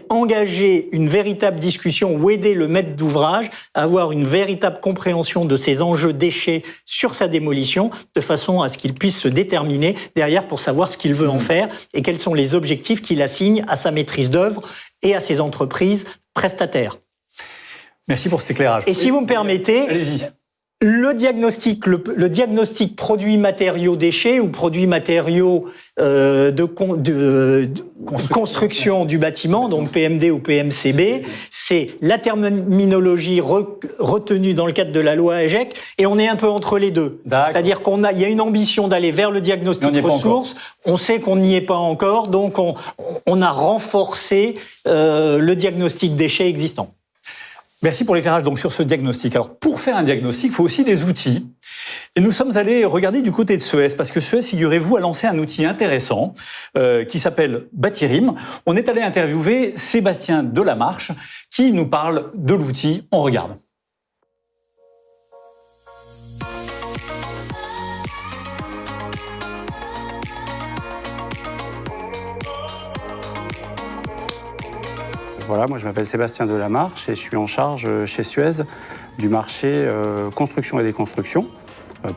engager une véritable discussion ou aider le maître d'ouvrage à avoir une véritable compréhension de ces enjeux déchets sur sa démolition, de façon à ce qu'il puisse se déterminer derrière pour savoir ce qu'il veut en faire et quels sont les objectifs qu'il assigne à sa maîtrise d'œuvre et à ses entreprises prestataires. Merci pour cet éclairage. Et si vous me permettez, allez-y. Le diagnostic produits matériaux déchets ou produits matériaux de construction du bâtiment, donc PMD ou PMCB, c'est la terminologie retenue dans le cadre de la loi AGEC, et on est un peu entre les deux. C'est-à-dire il y a une ambition d'aller vers le diagnostic ressources, on sait qu'on n'y est pas encore, donc on a renforcé le diagnostic déchets existant. Merci pour l'éclairage donc sur ce diagnostic. Alors pour faire un diagnostic, il faut aussi des outils. Et nous sommes allés regarder du côté de Suez, parce que Suez, figurez-vous, a lancé un outil intéressant qui s'appelle Batirim. On est allé interviewer Sébastien Delamarche qui nous parle de l'outil. On regarde. Voilà, moi je m'appelle Sébastien Delamarche et je suis en charge chez Suez du marché construction et déconstruction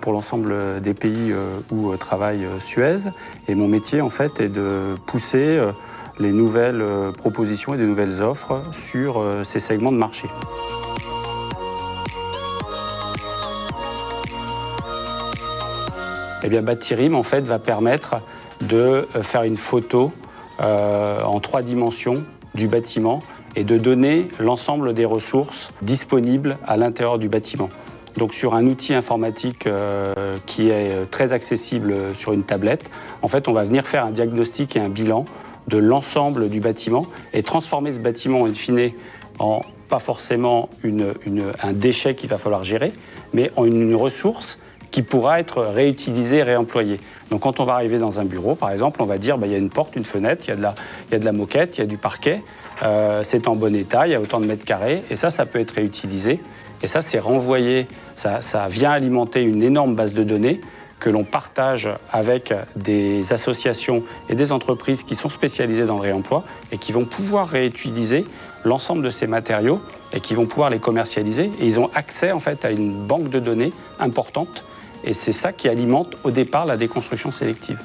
pour l'ensemble des pays où travaille Suez. Et mon métier en fait est de pousser les nouvelles propositions et des nouvelles offres sur ces segments de marché. Eh bien, Batirim en fait va permettre de faire une photo en 3 dimensions du bâtiment et de donner l'ensemble des ressources disponibles à l'intérieur du bâtiment. Donc sur un outil informatique qui est très accessible sur une tablette, en fait on va venir faire un diagnostic et un bilan de l'ensemble du bâtiment et transformer ce bâtiment in fine en pas forcément un déchet qu'il va falloir gérer, mais en une ressource qui pourra être réutilisée, réemployée. Donc quand on va arriver dans un bureau, par exemple, on va dire il y a une porte, une fenêtre, il y a de la moquette, il y a du parquet, c'est en bon état, il y a autant de mètres carrés, et ça peut être réutilisé. Et ça, c'est renvoyé, ça vient alimenter une énorme base de données que l'on partage avec des associations et des entreprises qui sont spécialisées dans le réemploi et qui vont pouvoir réutiliser l'ensemble de ces matériaux et qui vont pouvoir les commercialiser. Et ils ont accès en fait à une banque de données importante. Et c'est ça qui alimente au départ la déconstruction sélective.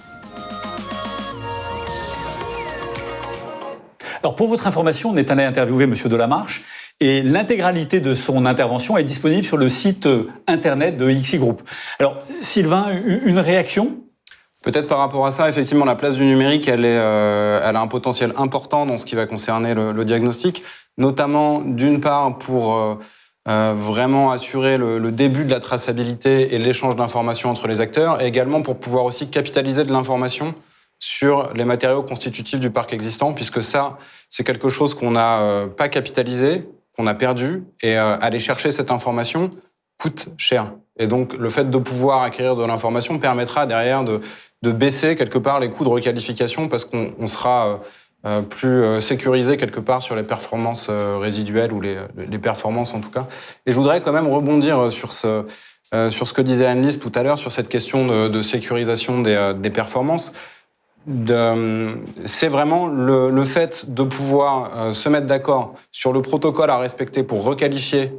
Alors pour votre information, on est allé interviewer M. Delamarche et l'intégralité de son intervention est disponible sur le site internet de XI Group. Alors Sylvain, une réaction ? Peut-être par rapport à ça, effectivement, la place du numérique, elle a un potentiel important dans ce qui va concerner le diagnostic, notamment d'une part pour vraiment assurer le début de la traçabilité et l'échange d'informations entre les acteurs, et également pour pouvoir aussi capitaliser de l'information sur les matériaux constitutifs du parc existant, puisque ça, c'est quelque chose qu'on n'a pas capitalisé, qu'on a perdu, et aller chercher cette information coûte cher. Et donc, le fait de pouvoir acquérir de l'information permettra derrière de baisser quelque part les coûts de requalification, parce qu'on sera plus sécurisé quelque part sur les performances résiduelles, ou les performances en tout cas. Et je voudrais quand même rebondir sur ce que disait Anne-Lise tout à l'heure, sur cette question de sécurisation des performances. C'est vraiment le fait de pouvoir se mettre d'accord sur le protocole à respecter pour requalifier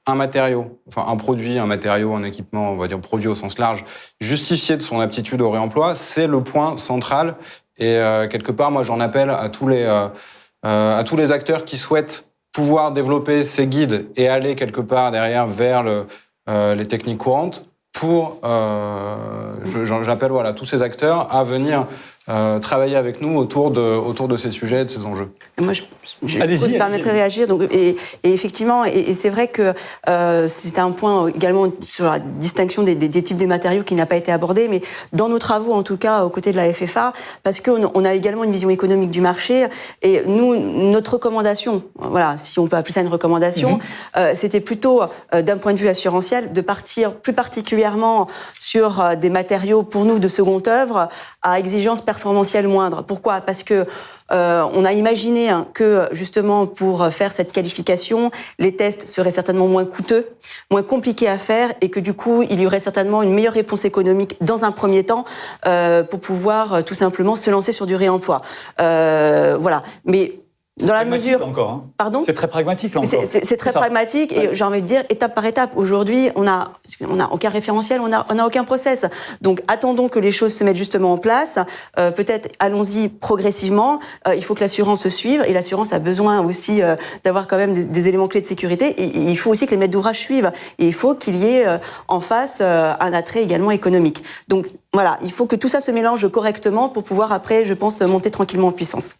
un matériau, enfin un produit, un matériau, un équipement, on va dire produit au sens large, justifié de son aptitude au réemploi, c'est le point central Et quelque part, moi, j'en appelle à tous les acteurs qui souhaitent pouvoir développer ces guides et aller quelque part derrière vers les techniques courantes. J'appelle tous ces acteurs à venir travailler avec nous autour de ces sujets et de ces enjeux. Et moi, je me permettrai de réagir. Donc, et effectivement, et c'est vrai que c'est un point également sur la distinction des types de matériaux qui n'a pas été abordé, mais dans nos travaux, en tout cas, aux côtés de la FFA, parce qu'on a également une vision économique du marché, et nous, notre recommandation, voilà, si on peut appeler ça une recommandation, c'était plutôt, d'un point de vue assurantiel, de partir plus particulièrement sur des matériaux, pour nous, de seconde œuvre, à exigence performantielle moindre. Pourquoi ? Parce que on a imaginé que, justement, pour faire cette qualification, les tests seraient certainement moins coûteux, moins compliqués à faire, et que, du coup, il y aurait certainement une meilleure réponse économique dans un premier temps pour pouvoir, tout simplement, se lancer sur du réemploi. Voilà. Mais dans la mesure... encore. Pardon ? C'est très pragmatique, là, encore. C'est très pragmatique, et j'ai envie de dire, étape par étape. Aujourd'hui, on a aucun référentiel, on n'a aucun process. Donc, attendons que les choses se mettent justement en place. Peut-être, allons-y progressivement. Il faut que l'assurance se suive, et l'assurance a besoin aussi d'avoir quand même des éléments clés de sécurité. Et il faut aussi que les maîtres d'ouvrage suivent. Et il faut qu'il y ait en face un attrait également économique. Donc, voilà, il faut que tout ça se mélange correctement pour pouvoir, après, je pense, monter tranquillement en puissance.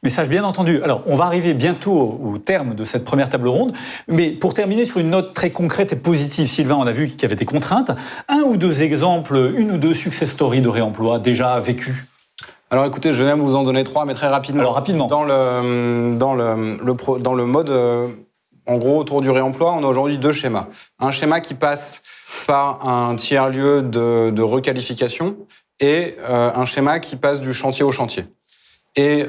Message bien entendu. Alors, on va arriver bientôt au terme de cette première table ronde, mais pour terminer sur une note très concrète et positive, Sylvain, on a vu qu'il y avait des contraintes. Un ou deux exemples, une ou deux success stories de réemploi déjà vécues? Alors écoutez, je vais même vous en donner 3, mais très rapidement. Alors rapidement. Dans le mode, en gros, autour du réemploi, on a aujourd'hui 2 schémas. Un schéma qui passe par un tiers-lieu de requalification et un schéma qui passe du chantier au chantier. Et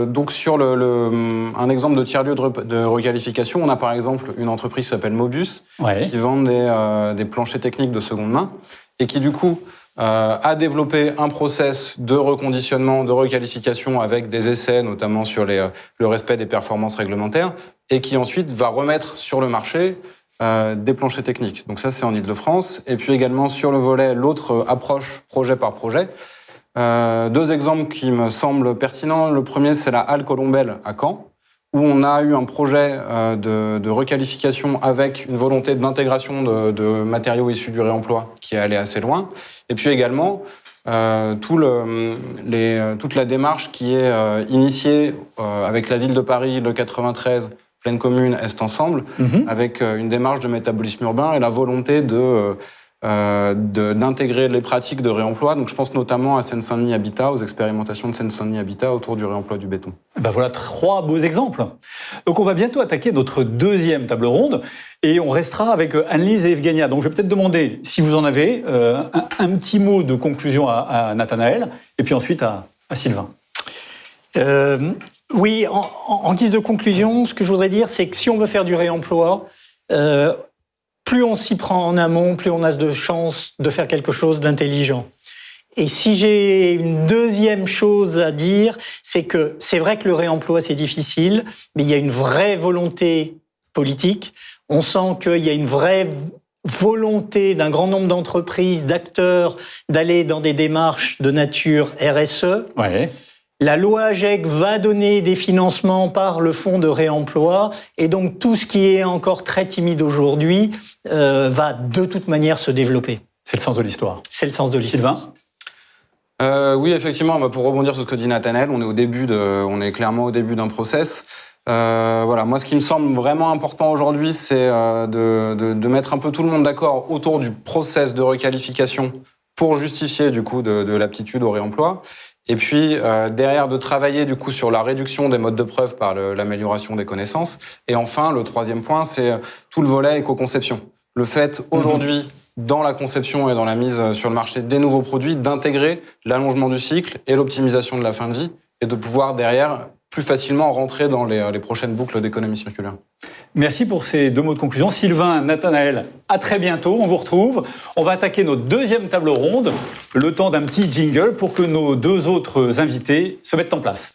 donc sur un exemple de tiers-lieu de requalification, on a par exemple une entreprise qui s'appelle Mobus, qui vend des planchers techniques de seconde main, et qui du coup a développé un process de reconditionnement, de requalification avec des essais, notamment sur le respect des performances réglementaires, et qui ensuite va remettre sur le marché des planchers techniques. Donc ça, c'est en Ile-de-France. Et puis également sur le volet, l'autre approche projet par projet. 2 exemples qui me semblent pertinents. Le premier, c'est la Halle Colombelle à Caen, où on a eu un projet de requalification avec une volonté d'intégration de matériaux issus du réemploi qui est allé assez loin. Et puis également, toute la démarche qui est initiée avec la ville de Paris, le 93, Pleine Commune, Est Ensemble, avec une démarche de métabolisme urbain et la volonté d'intégrer les pratiques de réemploi. Donc je pense notamment à Seine-Saint-Denis Habitat, aux expérimentations de Seine-Saint-Denis Habitat autour du réemploi du béton. Ben voilà 3 beaux exemples. Donc on va bientôt attaquer notre deuxième table ronde et on restera avec Anne-Lise et Evgenia. Donc je vais peut-être demander, si vous en avez, un petit mot de conclusion à Nathanaël et puis ensuite à Sylvain. Oui, en guise de conclusion, ce que je voudrais dire, c'est que si on veut faire du réemploi, plus on s'y prend en amont, plus on a de chances de faire quelque chose d'intelligent. Et si j'ai une deuxième chose à dire, c'est que c'est vrai que le réemploi, c'est difficile, mais il y a une vraie volonté politique. On sent qu'il y a une vraie volonté d'un grand nombre d'entreprises, d'acteurs, d'aller dans des démarches de nature RSE. Ouais. La loi AGEC va donner des financements par le fonds de réemploi, et donc tout ce qui est encore très timide aujourd'hui va de toute manière se développer. C'est le sens de l'histoire. C'est le sens de l'histoire. Sylvain ? Oui, effectivement, pour rebondir sur ce que dit Nathanaël, on est clairement au début d'un process. Voilà, moi, ce qui me semble vraiment important aujourd'hui, c'est de mettre un peu tout le monde d'accord autour du process de requalification pour justifier du coup de l'aptitude au réemploi. Et puis, derrière, de travailler du coup sur la réduction des modes de preuve par l'amélioration des connaissances. Et enfin, le troisième point, c'est tout le volet éco-conception. Le fait, aujourd'hui, dans la conception et dans la mise sur le marché des nouveaux produits, d'intégrer l'allongement du cycle et l'optimisation de la fin de vie, et de pouvoir, derrière, plus facilement rentrer dans les prochaines boucles d'économie circulaire. Merci pour ces 2 mots de conclusion. Sylvain, Nathanaël, à très bientôt. On vous retrouve. On va attaquer notre deuxième table ronde. Le temps d'un petit jingle pour que nos 2 autres invités se mettent en place.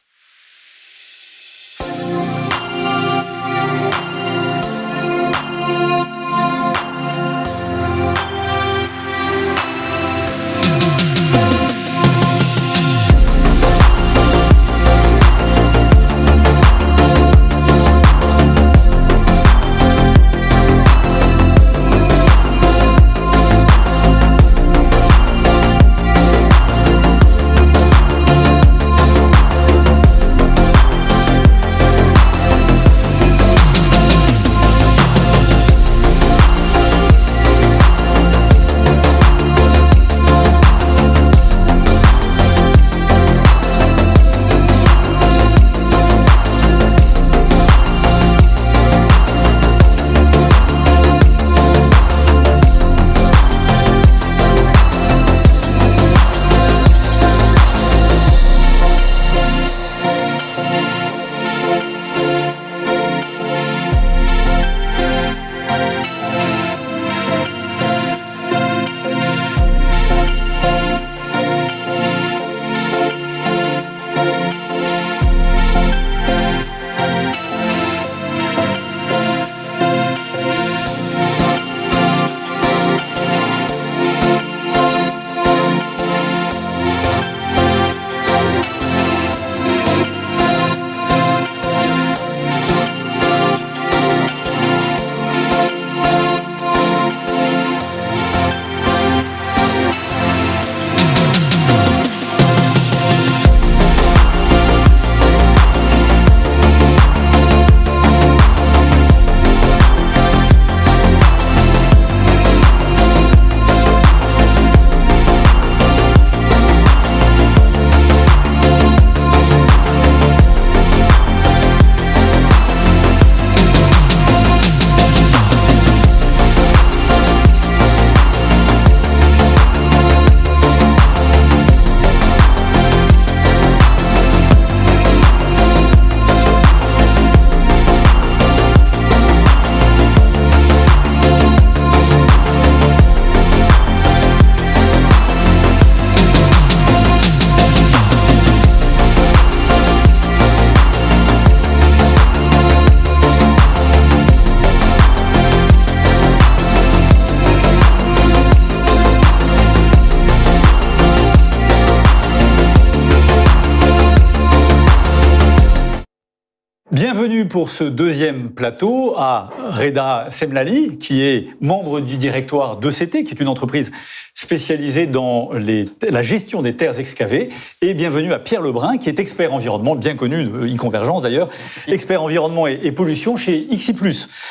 bienvenue pour ce deuxième plateau à Reda Semlali, qui est membre du directoire d'ECT, qui est une entreprise spécialisée dans la gestion des terres excavées. Et bienvenue à Pierre Lebrun, qui est expert environnement, bien connu de e-Convergence d'ailleurs, expert environnement et pollution chez XI+.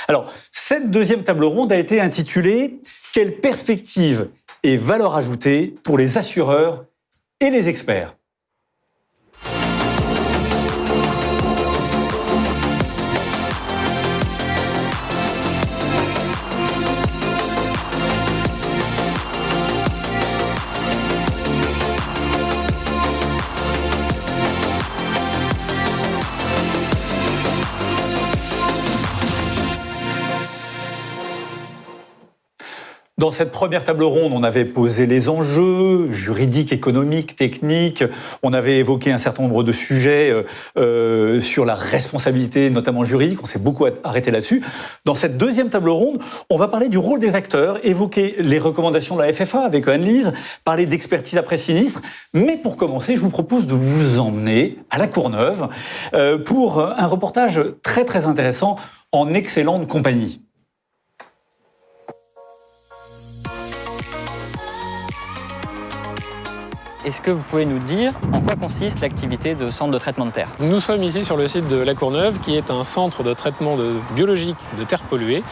Alors, cette deuxième table ronde a été intitulée « Quelle perspective et valeur ajoutée pour les assureurs et les experts ?» Dans cette première table ronde, on avait posé les enjeux juridiques, économiques, techniques. On avait évoqué un certain nombre de sujets sur la responsabilité, notamment juridique. On s'est beaucoup arrêté là-dessus. Dans cette deuxième table ronde, on va parler du rôle des acteurs, évoquer les recommandations de la FFA avec Anne-Lise, parler d'expertise après sinistre. Mais pour commencer, je vous propose de vous emmener à La Courneuve pour un reportage très très intéressant en excellente compagnie. Est-ce que vous pouvez nous dire en quoi consiste l'activité de centre de traitement de terre? Nous sommes ici sur le site de La Courneuve, qui est un centre de traitement biologique de terres polluées.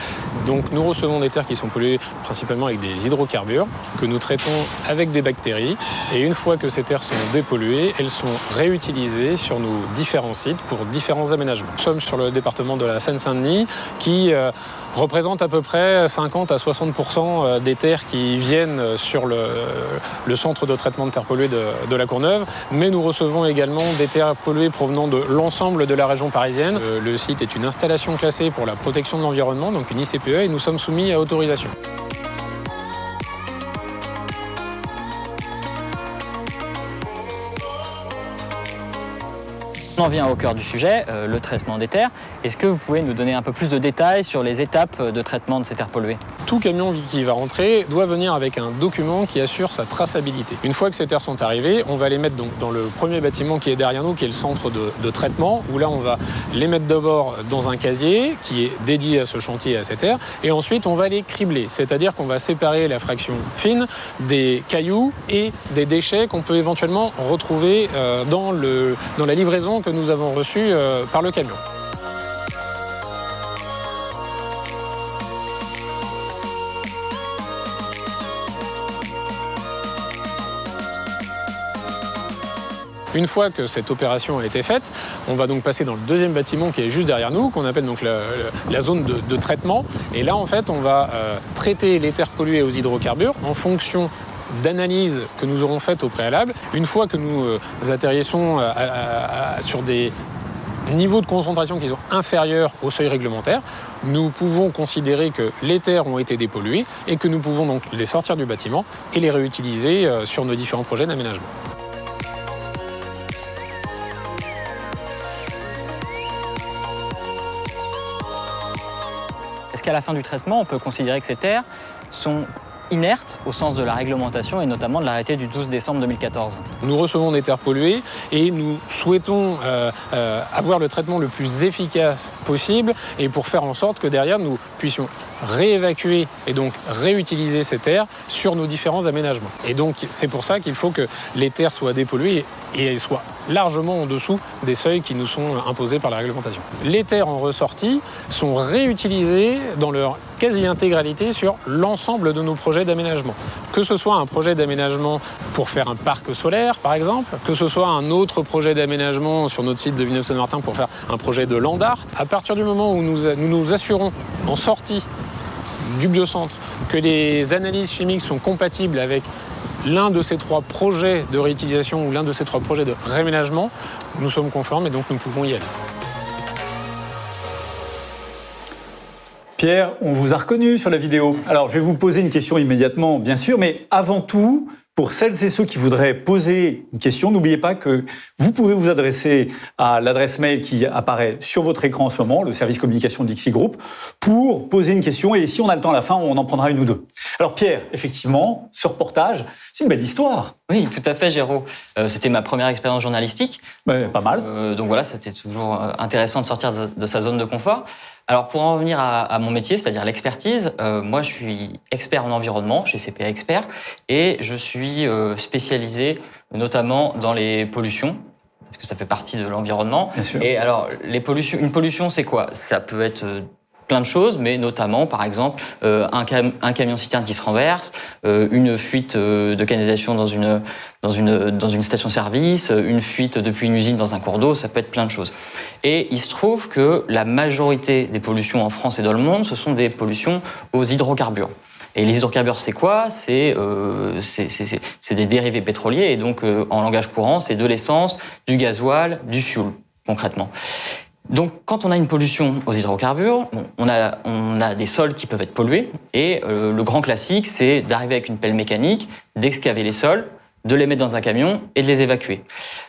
Donc nous recevons des terres qui sont polluées principalement avec des hydrocarbures, que nous traitons avec des bactéries. Et une fois que ces terres sont dépolluées, elles sont réutilisées sur nos différents sites pour différents aménagements. Nous sommes sur le département de la Seine-Saint-Denis, qui représente à peu près 50 à 60% des terres qui viennent sur le centre de traitement de terres polluées de La Courneuve. Mais nous recevons également des terres polluées provenant de l'ensemble de la région parisienne. Le site est une installation classée pour la protection de l'environnement, donc une ICPE, et nous sommes soumis à autorisation. On en vient au cœur du sujet, le traitement des terres. Est-ce que vous pouvez nous donner un peu plus de détails sur les étapes de traitement de ces terres polluées? Tout camion qui va rentrer doit venir avec un document qui assure sa traçabilité. Une fois que ces terres sont arrivées, on va les mettre donc dans le premier bâtiment qui est derrière nous, qui est le centre de traitement, où là on va les mettre d'abord dans un casier qui est dédié à ce chantier et à ces terres, et ensuite on va les cribler, c'est-à-dire qu'on va séparer la fraction fine des cailloux et des déchets qu'on peut éventuellement retrouver dans la livraison que nous avons reçue par le camion. Une fois que cette opération a été faite, on va donc passer dans le deuxième bâtiment qui est juste derrière nous, qu'on appelle donc la zone de traitement. Et là, en fait, on va traiter les terres polluées aux hydrocarbures en fonction d'analyses que nous aurons faites au préalable. Une fois que nous atterrissons sur des niveaux de concentration qui sont inférieurs au seuil réglementaire, nous pouvons considérer que les terres ont été dépolluées et que nous pouvons donc les sortir du bâtiment et les réutiliser sur nos différents projets d'aménagement. Est-ce qu'à la fin du traitement, on peut considérer que ces terres sont inertes au sens de la réglementation et notamment de l'arrêté du 12 décembre 2014? Nous recevons des terres polluées et nous souhaitons avoir le traitement le plus efficace possible, et pour faire en sorte que derrière nous puissions réévacuer et donc réutiliser ces terres sur nos différents aménagements. Et donc c'est pour ça qu'il faut que les terres soient dépolluées et elles soient largement en dessous des seuils qui nous sont imposés par la réglementation. Les terres en ressortie sont réutilisées dans leur quasi-intégralité sur l'ensemble de nos projets d'aménagement. Que ce soit un projet d'aménagement pour faire un parc solaire, par exemple, que ce soit un autre projet d'aménagement sur notre site de Villeneuve-Saint-Martin pour faire un projet de land art, à partir du moment où nous nous assurons en sortie du biocentre que les analyses chimiques sont compatibles avec l'un de ces trois projets de réutilisation ou l'un de ces trois projets de réaménagement, nous sommes conformes et donc nous pouvons y aller. Pierre, on vous a reconnu sur la vidéo. Alors, je vais vous poser une question immédiatement, bien sûr, mais avant tout, Pour celles et ceux qui voudraient poser une question, n'oubliez pas que vous pouvez vous adresser à l'adresse mail qui apparaît sur votre écran en ce moment, le service communication d'XI Group, pour poser une question. Et si on a le temps à la fin, on en prendra une ou deux. Alors Pierre, effectivement, ce reportage, c'est une belle histoire. Oui, tout à fait, Géraud. C'était ma première expérience journalistique. Pas mal. Donc voilà, c'était toujours intéressant de sortir de sa zone de confort. Alors pour en revenir à mon métier, c'est-à-dire l'expertise, moi je suis expert en environnement chez CPA Expert et je suis spécialisé notamment dans les pollutions, parce que ça fait partie de l'environnement. Bien sûr. Et alors, une pollution, c'est quoi? Ça peut être plein de choses, mais notamment, par exemple, un camion-citerne qui se renverse, une fuite de canalisation dans une station-service, une fuite depuis une usine dans un cours d'eau, ça peut être plein de choses. Et il se trouve que la majorité des pollutions en France et dans le monde, ce sont des pollutions aux hydrocarbures. Et les hydrocarbures, c'est quoi? C'est des dérivés pétroliers, et donc en langage courant, c'est de l'essence, du gasoil, du fioul, concrètement. Donc, quand on a une pollution aux hydrocarbures, on a des sols qui peuvent être pollués. Et le grand classique, c'est d'arriver avec une pelle mécanique, d'excaver les sols, de les mettre dans un camion et de les évacuer.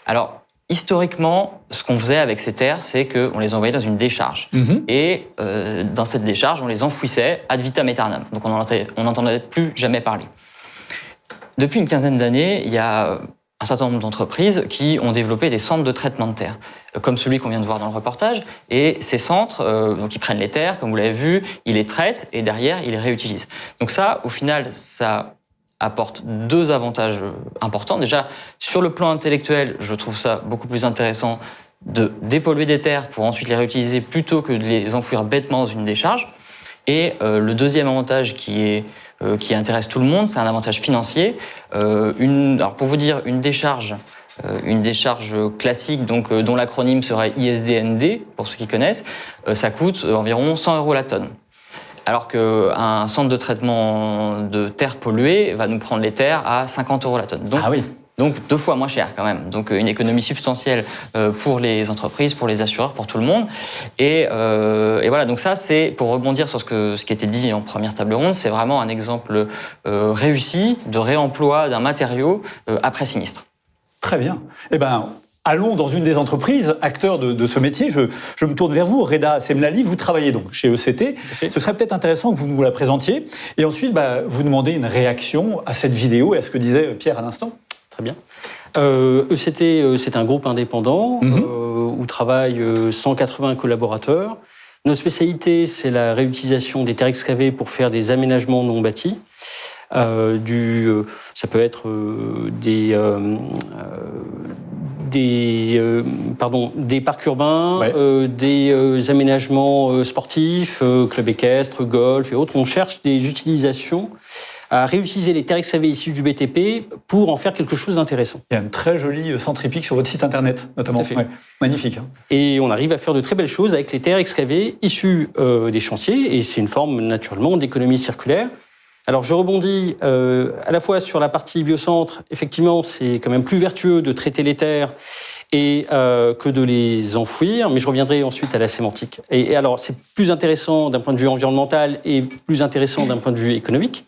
Alors, historiquement, ce qu'on faisait avec ces terres, c'est qu'on les envoyait dans une décharge. Et dans cette décharge, on les enfouissait ad vitam aeternam. Donc, on n'entendait plus jamais parler. Depuis une quinzaine d'années, il y a un certain nombre d'entreprises qui ont développé des centres de traitement de terre, comme celui qu'on vient de voir dans le reportage. Et ces centres, donc ils prennent les terres, comme vous l'avez vu, ils les traitent et derrière, ils les réutilisent. Donc ça, au final, ça apporte deux avantages importants. Déjà, sur le plan intellectuel, je trouve ça beaucoup plus intéressant de dépolluer des terres pour ensuite les réutiliser plutôt que de les enfouir bêtement dans une décharge. Et le deuxième avantage qui intéresse tout le monde, c'est un avantage financier. Alors pour vous dire, une décharge classique, donc dont l'acronyme serait ISDND, pour ceux qui connaissent, ça coûte environ 100 € la tonne. Alors qu'un centre de traitement de terres polluées va nous prendre les terres à 50 € la tonne. Donc, ah oui. Donc 2 fois moins cher quand même. Donc une économie substantielle pour les entreprises, pour les assureurs, pour tout le monde. Et voilà, donc ça c'est, pour rebondir sur ce qui a été dit en première table ronde, c'est vraiment un exemple réussi de réemploi d'un matériau après sinistre. Très bien. Eh ben, allons dans une des entreprises, acteurs de ce métier. Je me tourne vers vous, Reda Semlali. Vous travaillez donc chez ECT. Ce serait peut-être intéressant que vous nous la présentiez. Et ensuite, vous demandez une réaction à cette vidéo et à ce que disait Pierre à l'instant. Très bien. ECT, c'est un groupe indépendant où travaillent 180 collaborateurs. Nos spécialités, c'est la réutilisation des terres excavées pour faire des aménagements non bâtis. Ça peut être des parcs urbains, des aménagements sportifs, clubs équestres, golf et autres. On cherche des utilisations à réutiliser les terres excavées issues du BTP pour en faire quelque chose d'intéressant. Il y a une très jolie centripique sur votre site internet, notamment. Ouais, magnifique. Hein. Et on arrive à faire de très belles choses avec les terres excavées issues des chantiers, et c'est une forme, naturellement, d'économie circulaire. Alors, je rebondis à la fois sur la partie biocentre. Effectivement, c'est quand même plus vertueux de traiter les terres que de les enfouir, mais je reviendrai ensuite à la sémantique. Et alors, c'est plus intéressant d'un point de vue environnemental et plus intéressant d'un point de vue économique.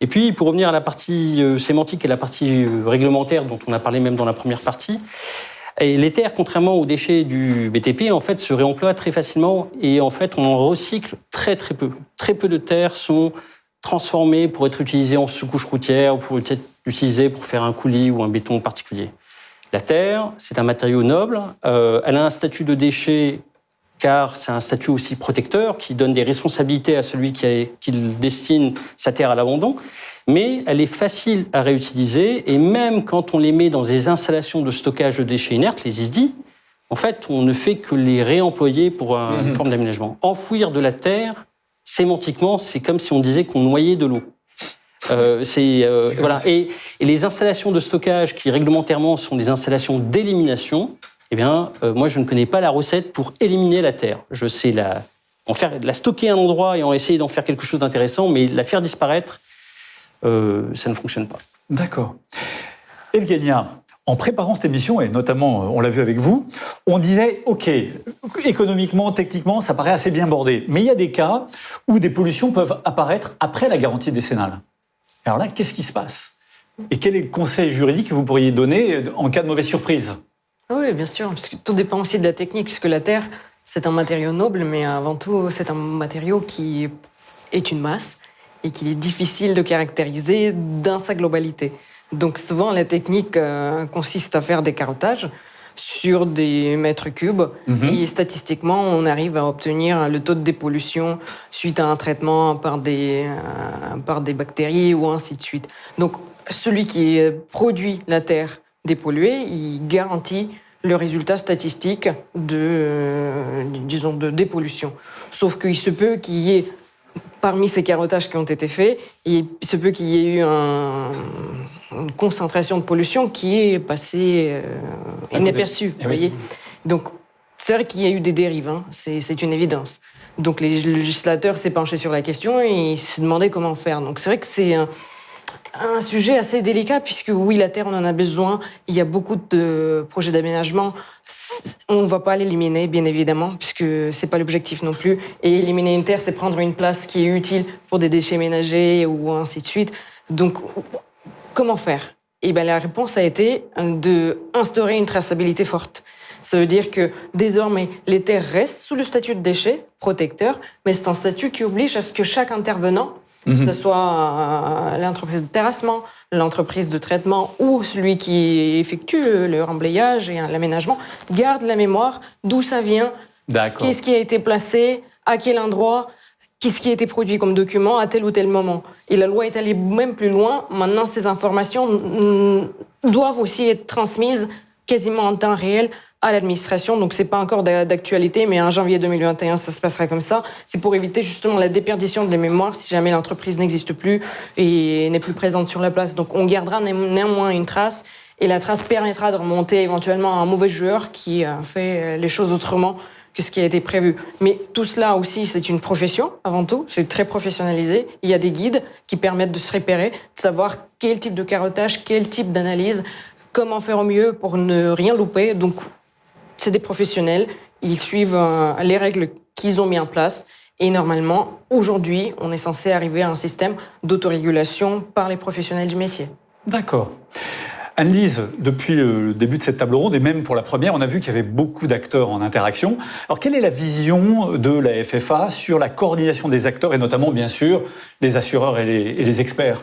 Et puis, pour revenir à la partie sémantique et la partie réglementaire dont on a parlé même dans la première partie, et les terres, contrairement aux déchets du BTP, en fait, se réemploient très facilement et en fait, on en recycle très très peu. Très peu de terres sont transformées pour être utilisées en sous-couche routière, pour être utilisées pour faire un coulis ou un béton particulier. La terre, c'est un matériau noble. Elle a un statut de déchet car c'est un statut aussi protecteur qui donne des responsabilités à celui qui destine sa terre à l'abandon. Mais elle est facile à réutiliser et même quand on les met dans des installations de stockage de déchets inertes, les ISDI, en fait, on ne fait que les réemployer pour une forme d'aménagement. Enfouir de la terre, sémantiquement, c'est comme si on disait qu'on noyait de l'eau. Voilà. Et les installations de stockage qui réglementairement sont des installations d'élimination, eh bien, moi, je ne connais pas la recette pour éliminer la terre. Je sais la stocker à un endroit et en essayer d'en faire quelque chose d'intéressant, mais la faire disparaître, ça ne fonctionne pas. D'accord. Evgenia, en préparant cette émission, et notamment, on l'a vu avec vous, on disait, OK, économiquement, techniquement, ça paraît assez bien bordé. Mais il y a des cas où des pollutions peuvent apparaître après la garantie décennale. Alors là, qu'est-ce qui se passe ? Et quel est le conseil juridique que vous pourriez donner en cas de mauvaise surprise? Oui, bien sûr, parce que tout dépend aussi de la technique, puisque la terre, c'est un matériau noble, mais avant tout, c'est un matériau qui est une masse et qu'il est difficile de caractériser dans sa globalité. Donc souvent, la technique consiste à faire des carottages sur des mètres cubes et statistiquement, on arrive à obtenir le taux de dépollution suite à un traitement par des bactéries ou ainsi de suite. Donc celui qui produit la terre dépolluée, il garantit le résultat statistique de dépollution. Sauf qu'il se peut qu'il y ait, parmi ces carottages qui ont été faits, il se peut qu'il y ait eu une concentration de pollution qui est passée inaperçue. Vous voyez. Donc, c'est vrai qu'il y a eu des dérives, hein, c'est une évidence. Donc, le législateur s'est penché sur la question et il s'est demandé comment faire. Donc, c'est vrai que c'est un sujet assez délicat, puisque oui, la terre, on en a besoin. Il y a beaucoup de projets d'aménagement. On ne va pas l'éliminer, bien évidemment, puisque c'est pas l'objectif non plus. Et éliminer une terre, c'est prendre une place qui est utile pour des déchets ménagers ou ainsi de suite. Donc, comment faire? Et bien, la réponse a été d'instaurer une traçabilité forte. Ça veut dire que désormais, les terres restent sous le statut de déchet protecteur, mais c'est un statut qui oblige à ce que chaque intervenant, que ce soit l'entreprise de terrassement, l'entreprise de traitement ou celui qui effectue le remblayage et l'aménagement, garde la mémoire d'où ça vient, qu'est-ce qui a été placé, à quel endroit, qu'est-ce qui a été produit comme document à tel ou tel moment. Et la loi est allée même plus loin. Maintenant, ces informations doivent aussi être transmises quasiment en temps réel à l'administration. Donc, c'est pas encore d'actualité, mais en janvier 2021, ça se passera comme ça. C'est pour éviter justement la déperdition de la mémoire si jamais l'entreprise n'existe plus et n'est plus présente sur la place. Donc, on gardera néanmoins une trace et la trace permettra de remonter éventuellement à un mauvais joueur qui a fait les choses autrement que ce qui a été prévu. Mais tout cela aussi, c'est une profession, avant tout. C'est très professionnalisé. Il y a des guides qui permettent de se repérer, de savoir quel type de carottage, quel type d'analyse, comment faire au mieux pour ne rien louper. Donc, c'est des professionnels. Ils suivent les règles qu'ils ont mis en place. Et normalement, aujourd'hui, on est censé arriver à un système d'autorégulation par les professionnels du métier. D'accord. Anne-Lise, depuis le début de cette table ronde, et même pour la première, on a vu qu'il y avait beaucoup d'acteurs en interaction. Alors, quelle est la vision de la FFA sur la coordination des acteurs, et notamment, bien sûr, les assureurs et les experts ?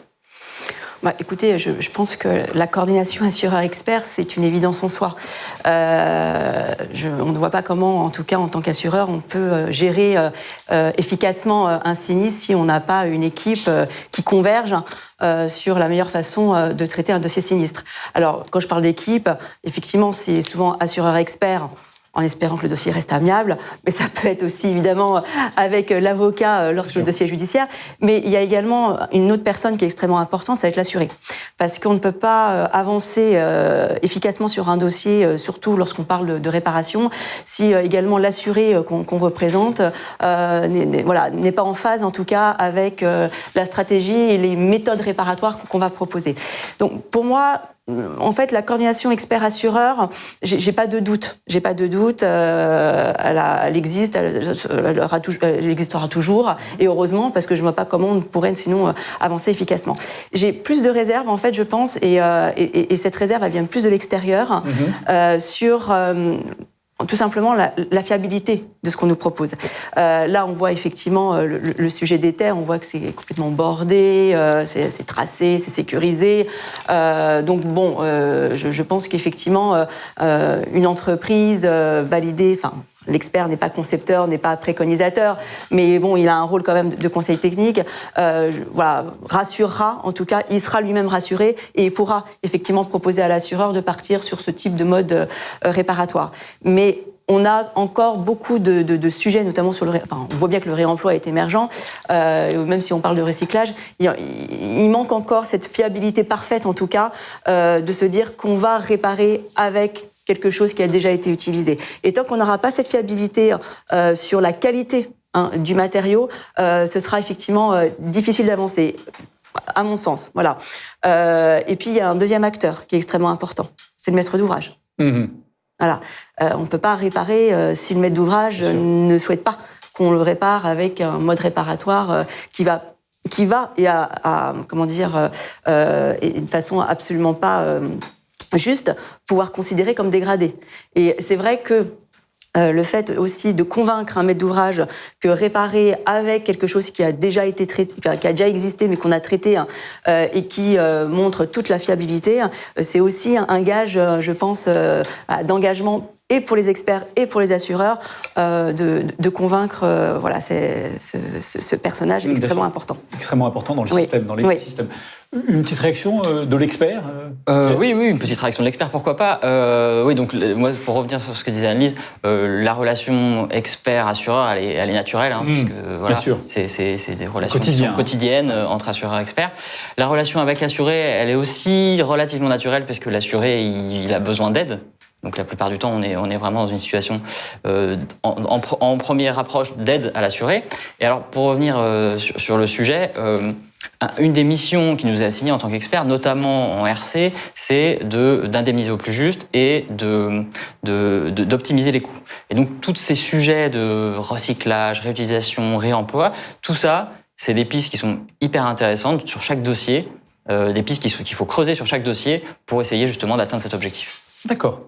Écoutez, je pense que la coordination assureur-expert, c'est une évidence en soi. On ne voit pas comment, en tout cas en tant qu'assureur, on peut gérer efficacement un sinistre si on n'a pas une équipe qui converge sur la meilleure façon de traiter un dossier sinistre. Alors, quand je parle d'équipe, effectivement, c'est souvent assureur-expert, en espérant que le dossier reste amiable, mais ça peut être aussi évidemment avec l'avocat lorsque le dossier est judiciaire. Mais il y a également une autre personne qui est extrêmement importante, ça va être l'assuré. Parce qu'on ne peut pas avancer efficacement sur un dossier, surtout lorsqu'on parle de réparation, si également l'assuré qu'on représente n'est pas en phase, en tout cas, avec la stratégie et les méthodes réparatoires qu'on va proposer. Donc pour moi, en fait, la coordination expert-assureur, j'ai pas de doute. J'ai pas de doute. Elle existe, elle existera toujours. Et heureusement, parce que je vois pas comment on pourrait sinon avancer efficacement. J'ai plus de réserve, en fait, je pense, et cette réserve, elle vient plus de l'extérieur sur tout simplement la fiabilité de ce qu'on nous propose. Là, on voit effectivement le sujet des terres, on voit que c'est complètement bordé, c'est tracé, c'est sécurisé. Donc bon, je pense qu'effectivement, une entreprise validée, enfin, l'expert n'est pas concepteur, n'est pas préconisateur, mais bon, il a un rôle quand même de conseil technique. Rassurera, en tout cas, il sera lui-même rassuré et il pourra effectivement proposer à l'assureur de partir sur ce type de mode réparatoire. Mais on a encore beaucoup de sujets, notamment sur on voit bien que le réemploi est émergent, même si on parle de recyclage, il manque encore cette fiabilité parfaite, en tout cas, de se dire qu'on va réparer avec quelque chose qui a déjà été utilisé. Et tant qu'on n'aura pas cette fiabilité sur la qualité du matériau, ce sera effectivement difficile d'avancer, à mon sens. Voilà. Et puis, il y a un deuxième acteur qui est extrêmement important, c'est le maître d'ouvrage. Voilà. On ne peut pas réparer si le maître d'ouvrage ne souhaite pas qu'on le répare avec un mode réparatoire qui va qui va et comment dire, et de façon absolument pas juste, pouvoir considérer comme dégradé. Et c'est vrai que le fait aussi de convaincre un maître d'ouvrage que réparer avec quelque chose qui a déjà été traité, qui a déjà existé mais qu'on a traité et qui montre toute la fiabilité, c'est aussi un gage, je pense, d'engagement et pour les experts et pour les assureurs de convaincre voilà, ce personnage extrêmement important. Extrêmement important dans le système, dans l'écosystème. Une petite réaction de l'expert Oui, une petite réaction de l'expert, pourquoi pas. Oui, donc moi, pour revenir sur ce que disait Annelise, la relation expert-assureur, elle est naturelle, puisque voilà, c'est des relations quotidiennes entre assureurs et experts. La relation avec l'assuré, elle est aussi relativement naturelle, parce que l'assuré, il a besoin d'aide. Donc la plupart du temps, on est vraiment dans une situation en première approche d'aide à l'assuré. Et alors, pour revenir sur le sujet, une des missions qui nous est assignée en tant qu'expert, notamment en RC, c'est d'indemniser au plus juste et d'optimiser les coûts. Et donc, tous ces sujets de recyclage, réutilisation, réemploi, tout ça, c'est des pistes qui sont hyper intéressantes sur chaque dossier, des pistes qu'il faut creuser sur chaque dossier pour essayer justement d'atteindre cet objectif. D'accord.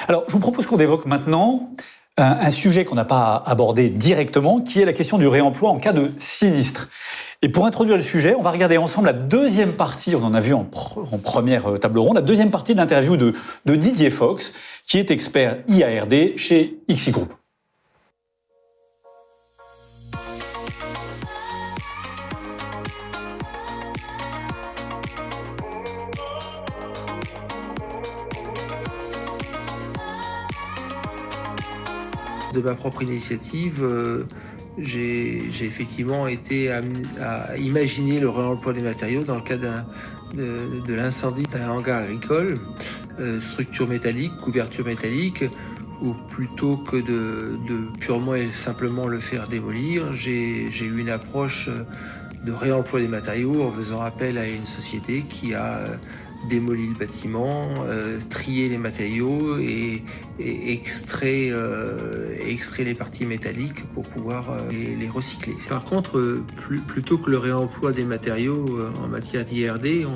Alors, je vous propose qu'on évoque maintenant un sujet qu'on n'a pas abordé directement, qui est la question du réemploi en cas de sinistre. Et pour introduire le sujet, on va regarder ensemble la deuxième partie, on en a vu en première table ronde, la deuxième partie de l'interview de Didier Fox, qui est expert IARD chez XI Group. De ma propre initiative, j'ai effectivement été à imaginer le réemploi des matériaux dans le cadre de l'incendie d'un hangar agricole, structure métallique, couverture métallique, où plutôt que de purement et simplement le faire démolir, j'ai eu une approche de réemploi des matériaux en faisant appel à une société qui a démoli le bâtiment, trié les matériaux et extrait les parties métalliques pour pouvoir les recycler. Par contre, plutôt que le réemploi des matériaux en matière d'IRD,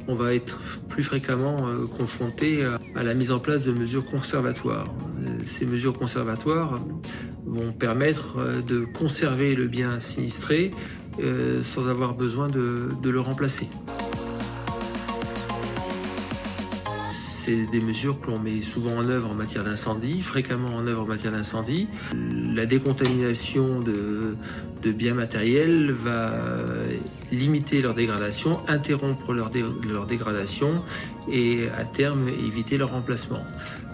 on va être plus fréquemment confronté à la mise en place de mesures conservatoires. Ces mesures conservatoires vont permettre de conserver le bien sinistré sans avoir besoin de le remplacer. C'est des mesures que l'on met souvent en œuvre en matière d'incendie, fréquemment en œuvre en matière d'incendie. La décontamination de biens matériels va limiter leur dégradation, interrompre leur dégradation et à terme éviter leur remplacement.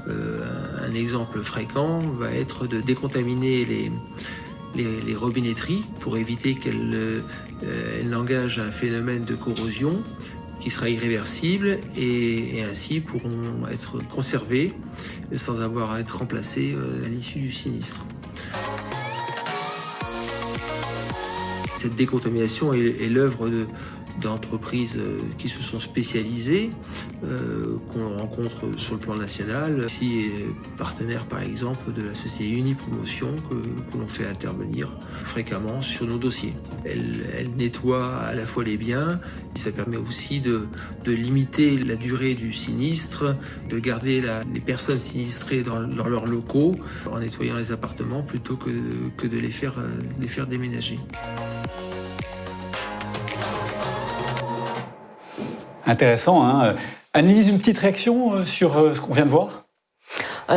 Un exemple fréquent va être de décontaminer les robinetteries pour éviter qu'elles n'engagent un phénomène de corrosion qui sera irréversible et ainsi pourront être conservés sans avoir à être remplacés à l'issue du sinistre. Cette décontamination est l'œuvre d'entreprises qui se sont spécialisées, qu'on rencontre sur le plan national. Ici, partenaire par exemple de la société Unipromotion que l'on fait intervenir fréquemment sur nos dossiers. Elle nettoie à la fois les biens, ça permet aussi de limiter la durée du sinistre, de garder les personnes sinistrées dans leurs locaux en nettoyant les appartements plutôt que de les faire déménager. Intéressant, hein. Annelise, une petite réaction sur ce qu'on vient de voir ?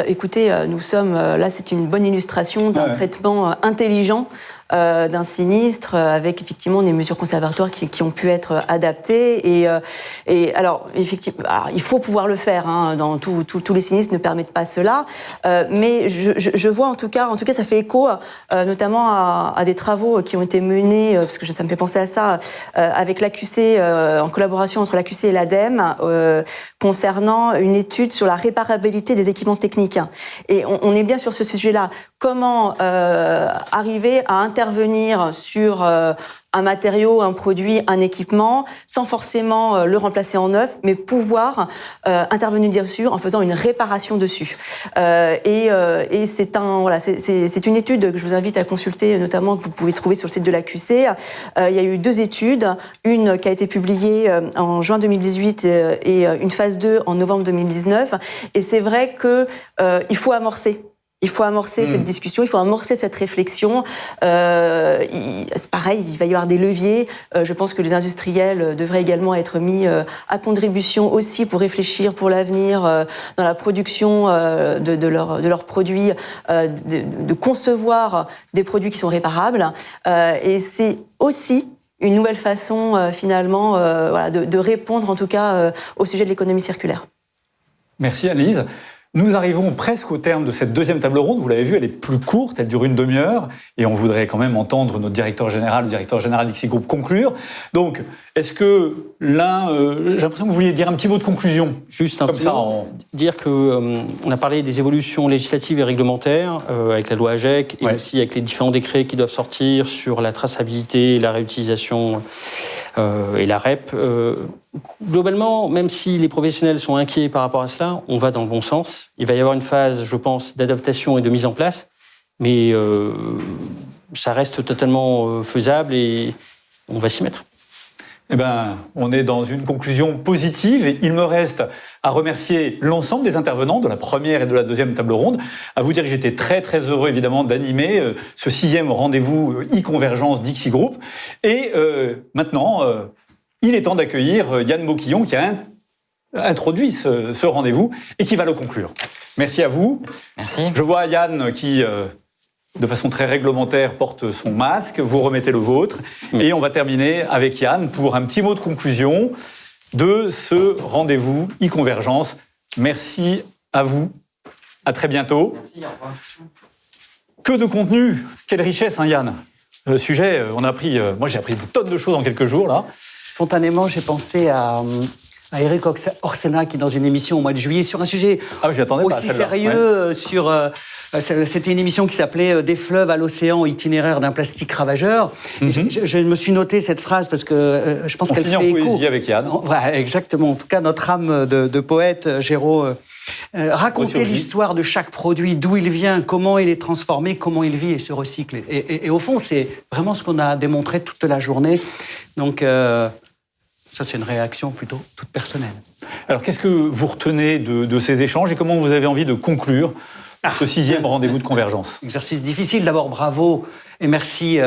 Écoutez, nous sommes là, c'est une bonne illustration d'un traitement intelligent d'un sinistre avec effectivement des mesures conservatoires qui ont pu être adaptées et alors effectivement il faut pouvoir le faire dans tous les sinistres ne permettent pas cela mais je vois en tout cas ça fait écho notamment à des travaux qui ont été menés parce que ça me fait penser à ça avec l'AQC en collaboration entre l'AQC et l'ADEME concernant une étude sur la réparabilité des équipements techniques et on est bien sur ce sujet-là. Comment arriver à intervenir intervenir sur un matériau, un produit, un équipement, sans forcément le remplacer en neuf, mais pouvoir intervenir dessus en faisant une réparation dessus. Et c'est une étude que je vous invite à consulter, notamment que vous pouvez trouver sur le site de l'AQC. Il y a eu 2 études, une qui a été publiée en juin 2018 et une phase 2 en novembre 2019. Et c'est vrai que il faut amorcer. Il faut amorcer cette discussion, il faut amorcer cette réflexion. C'est pareil, il va y avoir des leviers. Je pense que les industriels devraient également être mis à contribution aussi pour réfléchir pour l'avenir dans la production de leurs produits, de concevoir des produits qui sont réparables. Et c'est aussi une nouvelle façon finalement de répondre en tout cas au sujet de l'économie circulaire. Merci Annelise. Nous arrivons presque au terme de cette deuxième table ronde. Vous l'avez vu, elle est plus courte, elle dure une demi-heure. Et on voudrait quand même entendre notre directeur général, le directeur général d'IXI Group conclure. Donc, est-ce que j'ai l'impression que vous vouliez dire un petit mot de conclusion. Juste un petit mot, dire qu'on a parlé des évolutions législatives et réglementaires avec la loi AGEC et aussi avec les différents décrets qui doivent sortir sur la traçabilité, la réutilisation et la REP. Globalement, même si les professionnels sont inquiets par rapport à cela, on va dans le bon sens. Il va y avoir une phase, je pense, d'adaptation et de mise en place, mais ça reste totalement faisable et on va s'y mettre. Eh bien, on est dans une conclusion positive et il me reste à remercier l'ensemble des intervenants de la première et de la deuxième table ronde, à vous dire que j'étais très très heureux évidemment d'animer ce 6e rendez-vous e-convergence d'IXI Group. Et maintenant, il est temps d'accueillir Yann Moquillon qui a introduit ce rendez-vous et qui va le conclure. Merci à vous. Merci. Je vois Yann qui, de façon très réglementaire, porte son masque. Vous remettez le vôtre. Et on va terminer avec Yann pour un petit mot de conclusion de ce rendez-vous e-convergence. Merci à vous. À très bientôt. Merci, au revoir. Que de contenu. Quelle richesse, hein, Yann. Le sujet, on a appris... moi, j'ai appris des tonnes de choses en quelques jours, là. Spontanément, j'ai pensé à Eric Orsena, qui est dans une émission au mois de juillet, sur un sujet aussi sérieux. C'était une émission qui s'appelait « Des fleuves à l'océan, itinéraire d'un plastique ravageur ». Je me suis noté cette phrase parce que je pense qu'elle fait écho. En poésie avec Yann. Ouais, exactement. En tout cas, notre âme de poète, Géraud, raconter l'histoire de chaque produit, d'où il vient, comment il est transformé, comment il vit et se recycle. Et au fond, c'est vraiment ce qu'on a démontré toute la journée. Donc, ça, c'est une réaction plutôt toute personnelle. Alors, qu'est-ce que vous retenez de ces échanges et comment vous avez envie de conclure ce 6e rendez-vous de convergence? Exercice difficile. D'abord, bravo et merci,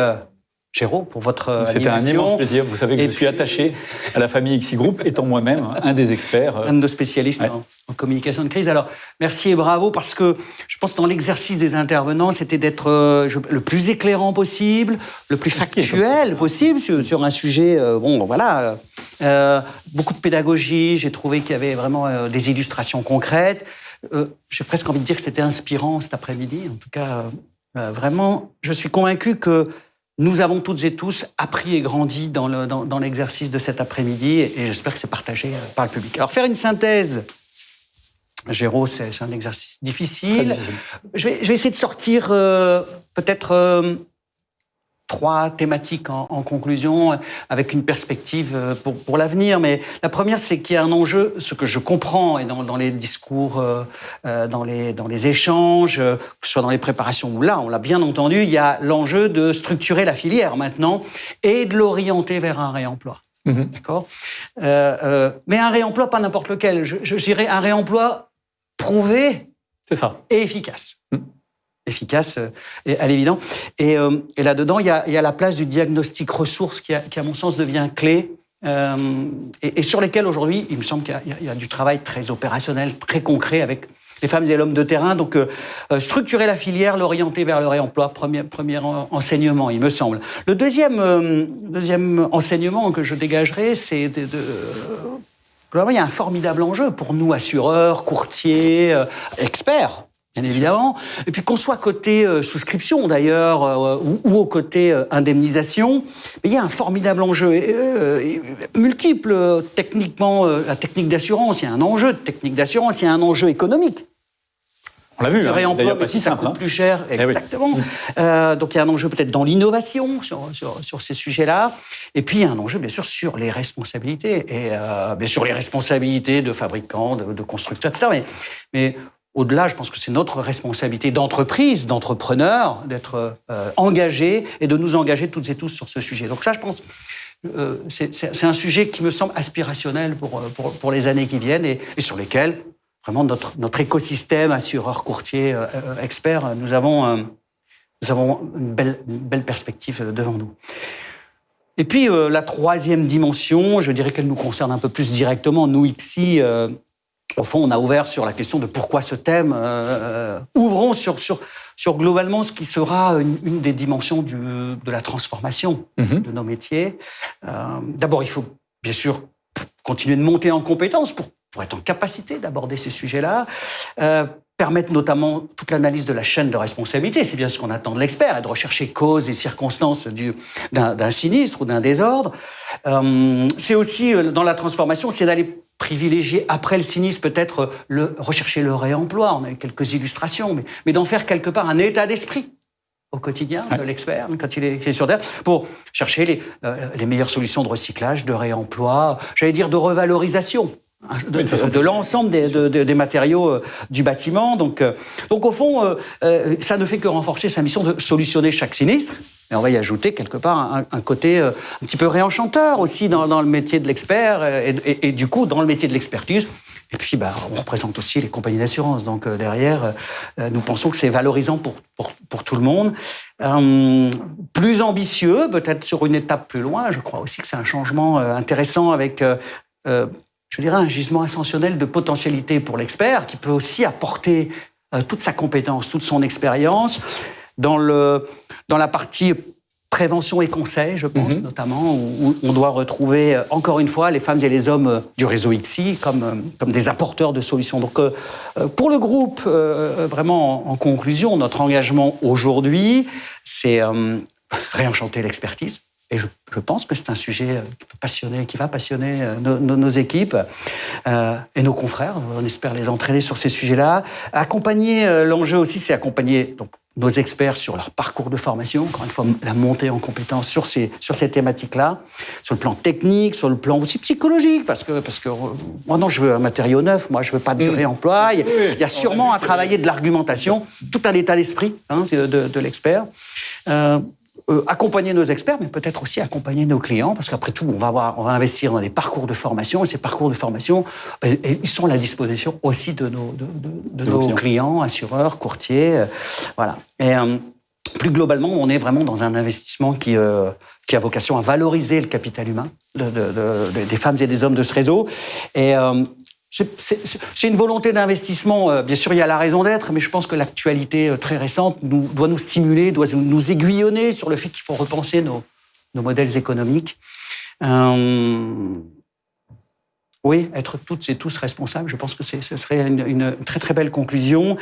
Géraud, pour votre animation. C'était un immense plaisir. Vous savez que je suis attaché à la famille IXI Group, étant moi-même un des experts. Un de nos spécialistes en communication de crise. Alors, merci et bravo, parce que je pense que dans l'exercice des intervenants, c'était d'être le plus éclairant possible, le plus factuel possible sur un sujet, beaucoup de pédagogie. J'ai trouvé qu'il y avait vraiment des illustrations concrètes. J'ai presque envie de dire que c'était inspirant cet après-midi. En tout cas, vraiment, je suis convaincu que nous avons toutes et tous appris et grandi dans l'exercice de cet après-midi et j'espère que c'est partagé par le public. Alors, faire une synthèse, Géraud, c'est un exercice difficile. Je vais essayer de sortir peut-être 3 thématiques en conclusion, avec une perspective pour l'avenir. Mais la première, c'est qu'il y a un enjeu, ce que je comprends, et dans les discours, dans les échanges, que ce soit dans les préparations ou là, on l'a bien entendu, il y a l'enjeu de structurer la filière maintenant et de l'orienter vers un réemploi. D'accord ? Mais un réemploi, pas n'importe lequel. Je dirais un réemploi prouvé et efficace. Efficace, à l'évident. Et là-dedans, il y a la place du diagnostic ressources qui, à mon sens, devient clé et sur lesquels, aujourd'hui, il me semble qu'il y a du travail très opérationnel, très concret avec les femmes et l'homme de terrain. Donc, structurer la filière, l'orienter vers le réemploi, premier enseignement, il me semble. Le deuxième enseignement que je dégagerai, c'est globalement, il y a un formidable enjeu pour nous, assureurs, courtiers, experts, bien évidemment. Et puis qu'on soit côté souscription d'ailleurs ou au côté indemnisation, mais il y a un formidable enjeu multiple. Techniquement, la technique d'assurance, il y a un enjeu de technique d'assurance, il y a un enjeu économique. On l'a vu, le réemploi, d'ailleurs, mais pas si ça simple, coûte plus cher. Exactement. Donc il y a un enjeu peut-être dans l'innovation sur ces sujets-là. Et puis il y a un enjeu, bien sûr, sur les responsabilités. Et bien sûr, les responsabilités de fabricants, de constructeurs, etc. Mais au-delà, je pense que c'est notre responsabilité d'entreprise, d'entrepreneurs, d'être engagés et de nous engager toutes et tous sur ce sujet. Donc ça, je pense, c'est un sujet qui me semble aspirationnel pour les années qui viennent et sur lesquels, vraiment, notre écosystème, assureurs, courtiers, experts, nous avons une belle perspective devant nous. Et puis, la troisième dimension, je dirais qu'elle nous concerne un peu plus directement, nous, ICSI. Au fond, on a ouvert sur la question de pourquoi ce thème. Ouvrons sur globalement ce qui sera une des dimensions de la transformation de nos métiers. D'abord, il faut bien sûr continuer de monter en compétences pour être en capacité d'aborder ces sujets-là. Permettre notamment toute l'analyse de la chaîne de responsabilité. C'est bien ce qu'on attend de l'expert, et de rechercher causes et circonstances d'un sinistre ou d'un désordre. C'est aussi, dans la transformation, c'est d'aller privilégier, après le sinistre, peut-être rechercher le réemploi. On a eu quelques illustrations, mais d'en faire quelque part un état d'esprit au quotidien de l'expert, quand il est sur Terre, pour chercher les meilleures solutions de recyclage, de réemploi, j'allais dire de revalorisation. De l'ensemble des matériaux du bâtiment. Donc au fond, ça ne fait que renforcer sa mission de solutionner chaque sinistre. Et on va y ajouter quelque part un côté un petit peu réenchanteur aussi dans le métier de l'expert et du coup dans le métier de l'expertise. Et puis on représente aussi les compagnies d'assurance. Donc derrière, nous pensons que c'est valorisant pour tout le monde. Plus ambitieux, peut-être sur une étape plus loin. Je crois aussi que c'est un changement intéressant avec... je dirais un gisement ascensionnel de potentialité pour l'expert, qui peut aussi apporter toute sa compétence, toute son expérience dans la partie prévention et conseil, je pense, notamment, où on doit retrouver, encore une fois, les femmes et les hommes du réseau ICSI comme des apporteurs de solutions. Donc, pour le groupe, vraiment, en conclusion, notre engagement aujourd'hui, c'est réenchanter l'expertise. Et je pense que c'est un sujet qui va passionner nos équipes et nos confrères. On espère les entraîner sur ces sujets-là. L'enjeu aussi, c'est accompagner nos experts sur leur parcours de formation. Encore une fois, la montée en compétences sur ces thématiques-là, sur le plan technique, sur le plan aussi psychologique, parce que moi, non, je veux un matériau neuf, moi, je veux pas de réemploi. Il y a sûrement à travailler de l'argumentation, tout un état d'esprit de l'expert. Accompagner nos experts, mais peut-être aussi accompagner nos clients, parce qu'après tout, on va investir dans des parcours de formation, et ces parcours de formation, ils sont à la disposition aussi de nos clients, assureurs, courtiers, voilà. Et plus globalement, on est vraiment dans un investissement qui a vocation à valoriser le capital humain des femmes et des hommes de ce réseau. Et c'est une volonté d'investissement. Bien sûr, il y a la raison d'être, mais je pense que l'actualité très récente doit nous stimuler, doit nous aiguillonner sur le fait qu'il faut repenser nos modèles économiques. Oui, être toutes et tous responsables, je pense que ce serait une très très belle conclusion.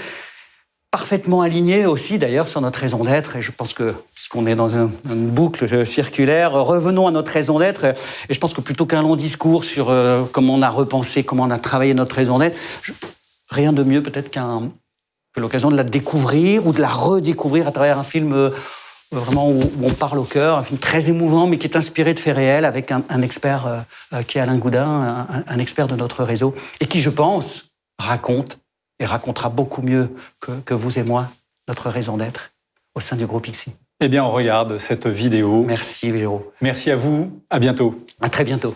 Parfaitement aligné aussi d'ailleurs sur notre raison d'être, et je pense que, puisqu'on est dans une boucle circulaire, revenons à notre raison d'être, et je pense que plutôt qu'un long discours sur comment on a repensé, comment on a travaillé notre raison d'être, rien de mieux peut-être que l'occasion de la découvrir ou de la redécouvrir à travers un film vraiment où on parle au cœur, un film très émouvant mais qui est inspiré de faits réels avec un expert qui est Alain Goudin, un expert de notre réseau, et qui, je pense, racontera beaucoup mieux que vous et moi notre raison d'être au sein du groupe ICSI. Eh bien, on regarde cette vidéo. Merci, Géraud. Merci à vous. À bientôt. À très bientôt.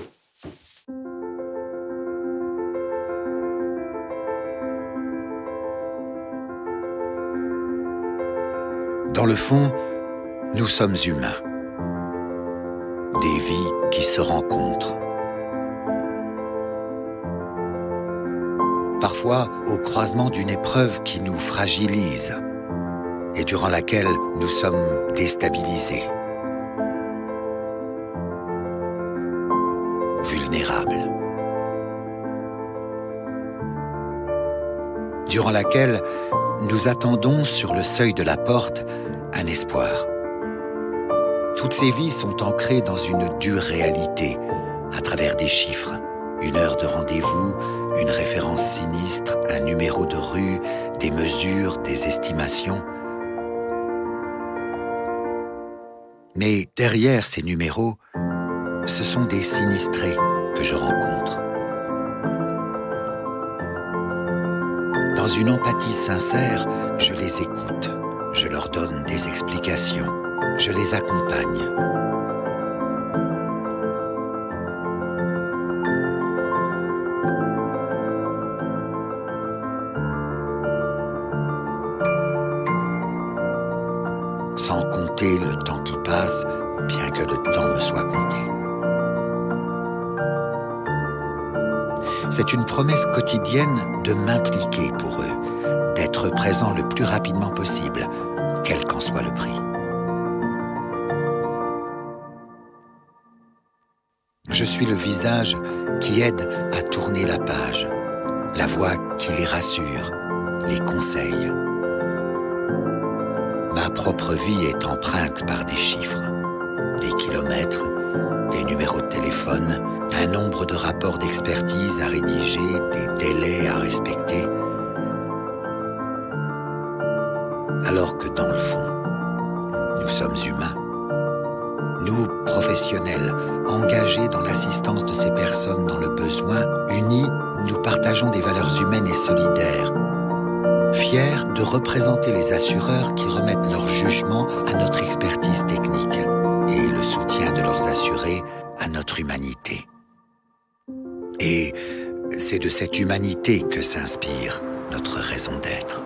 Dans le fond, nous sommes humains. Des vies qui se rencontrent. Parfois au croisement d'une épreuve qui nous fragilise et durant laquelle nous sommes déstabilisés, vulnérables, durant laquelle nous attendons sur le seuil de la porte un espoir. Toutes ces vies sont ancrées dans une dure réalité, à travers des chiffres, une heure de rendez-vous, une référence sinistre, un numéro de rue, des mesures, des estimations. Mais derrière ces numéros, ce sont des sinistrés que je rencontre. Dans une empathie sincère, je les écoute, je leur donne des explications, je les accompagne. Sans compter le temps qui passe, bien que le temps me soit compté. C'est une promesse quotidienne de m'impliquer pour eux, d'être présent le plus rapidement possible, quel qu'en soit le prix. Je suis le visage qui aide à tourner la page, la voix qui les rassure, les conseille. Ma propre vie est empreinte par des chiffres, des kilomètres, des numéros de téléphone, un nombre de rapports d'expertise à rédiger, des délais à respecter. Alors que dans le fond, nous sommes humains. Nous, professionnels, engagés dans l'assistance de ces personnes dans le besoin, unis, nous partageons des valeurs humaines et solidaires. Fiers de représenter les assureurs qui remettent leur jugement à notre expertise technique et le soutien de leurs assurés à notre humanité. Et c'est de cette humanité que s'inspire notre raison d'être.